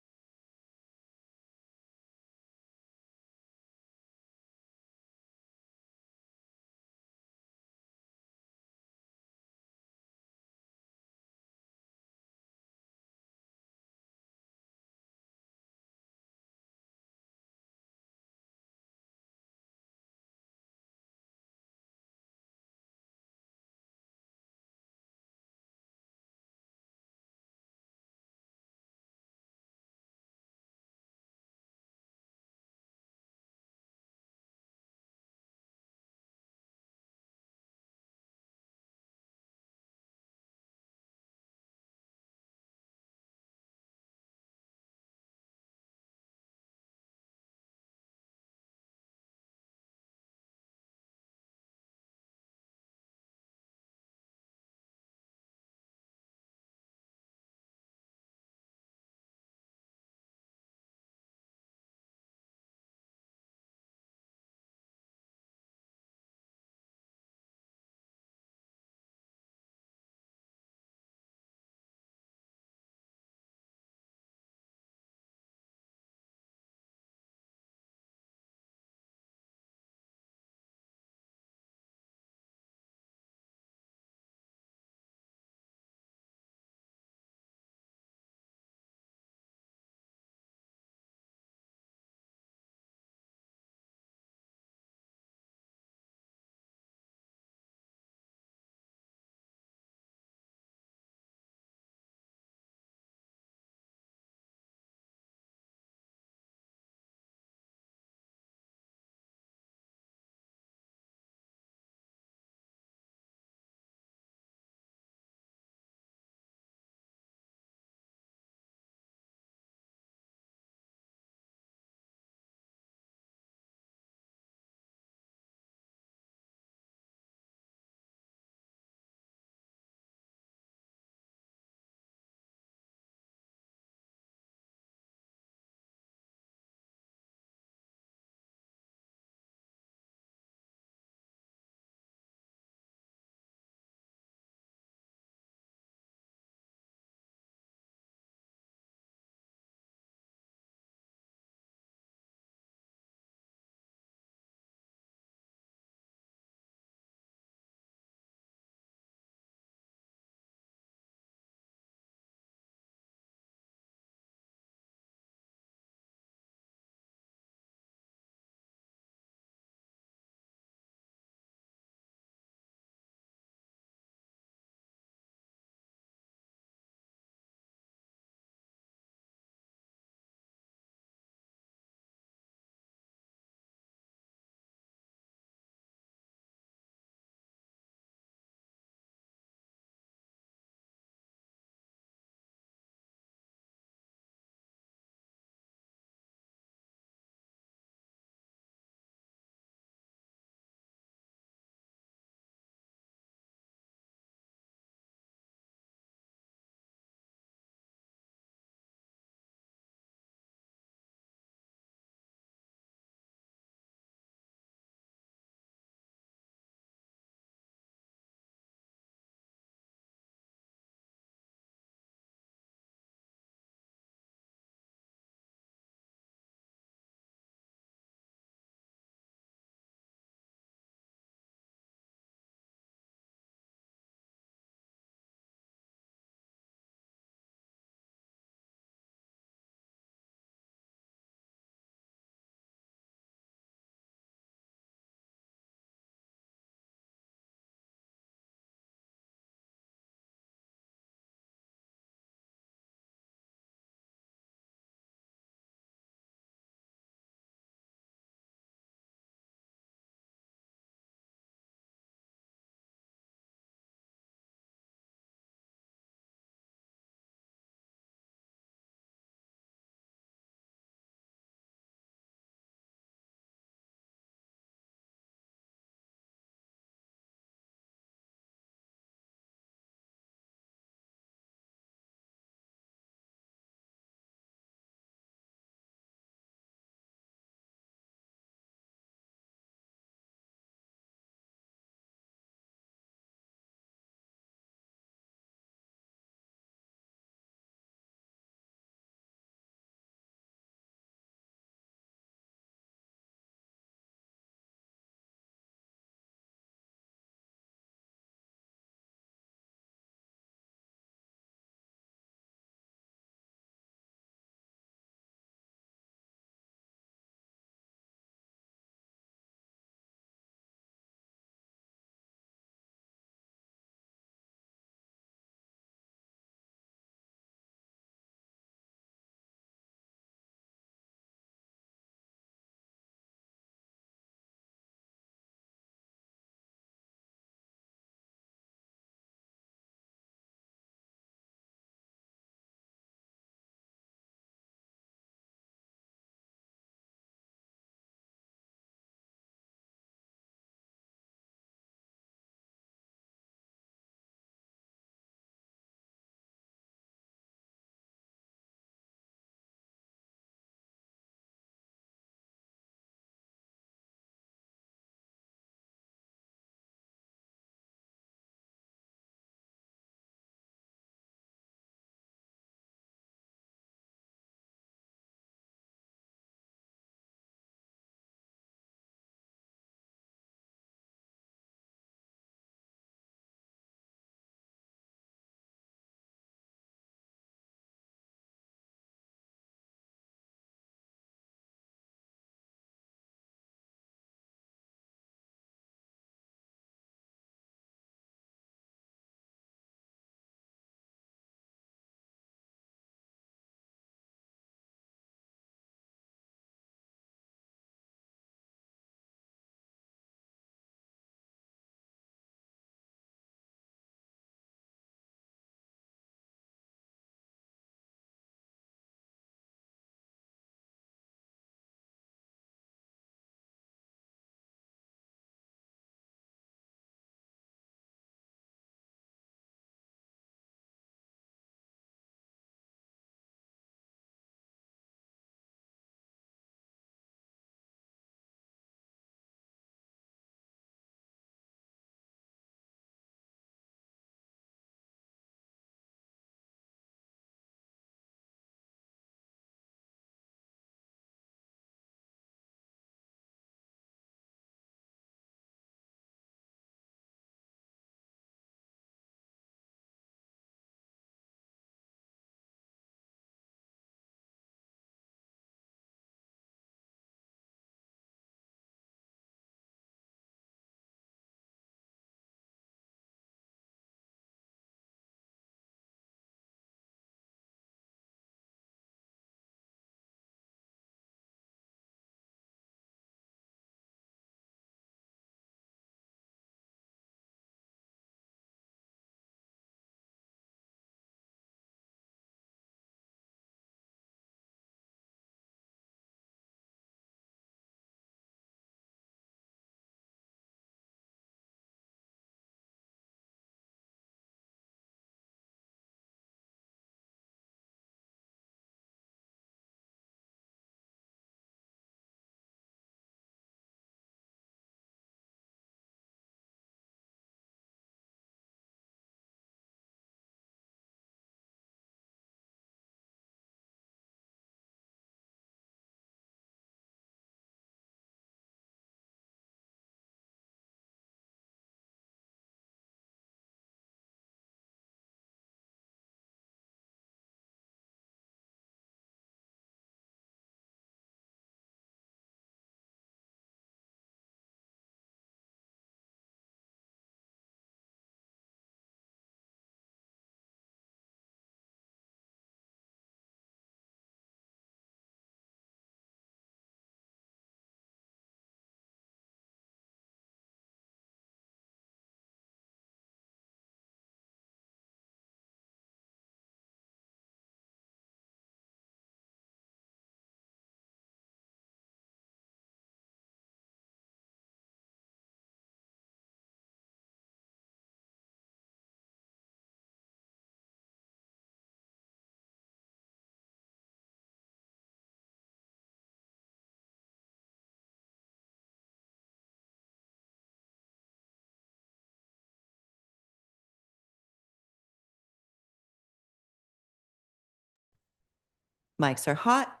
Mics are hot.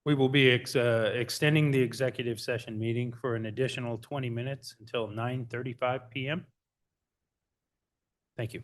We will be extending the executive session meeting for an additional 20 minutes until 9:35 PM. Thank you.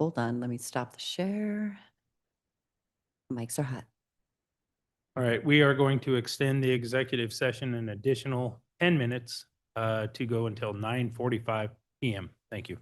Hold on, let me stop the share. Mics are hot. All right, we are going to extend the executive session an additional 10 minutes to go until 9:45 PM. Thank you.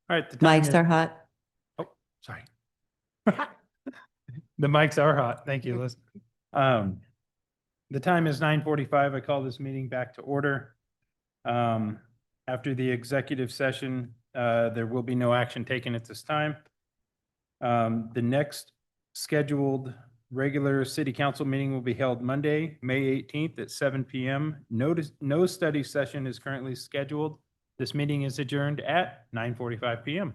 All right. The time Mics is- are hot. Oh, sorry. The mics are hot. Thank you, Liz. The time is 9:45. I call this meeting back to order. After the executive session, there will be no action taken at this time. The next scheduled regular city council meeting will be held Monday, May 18th at 7 PM. No study session is currently scheduled. This meeting is adjourned at 9:45 PM.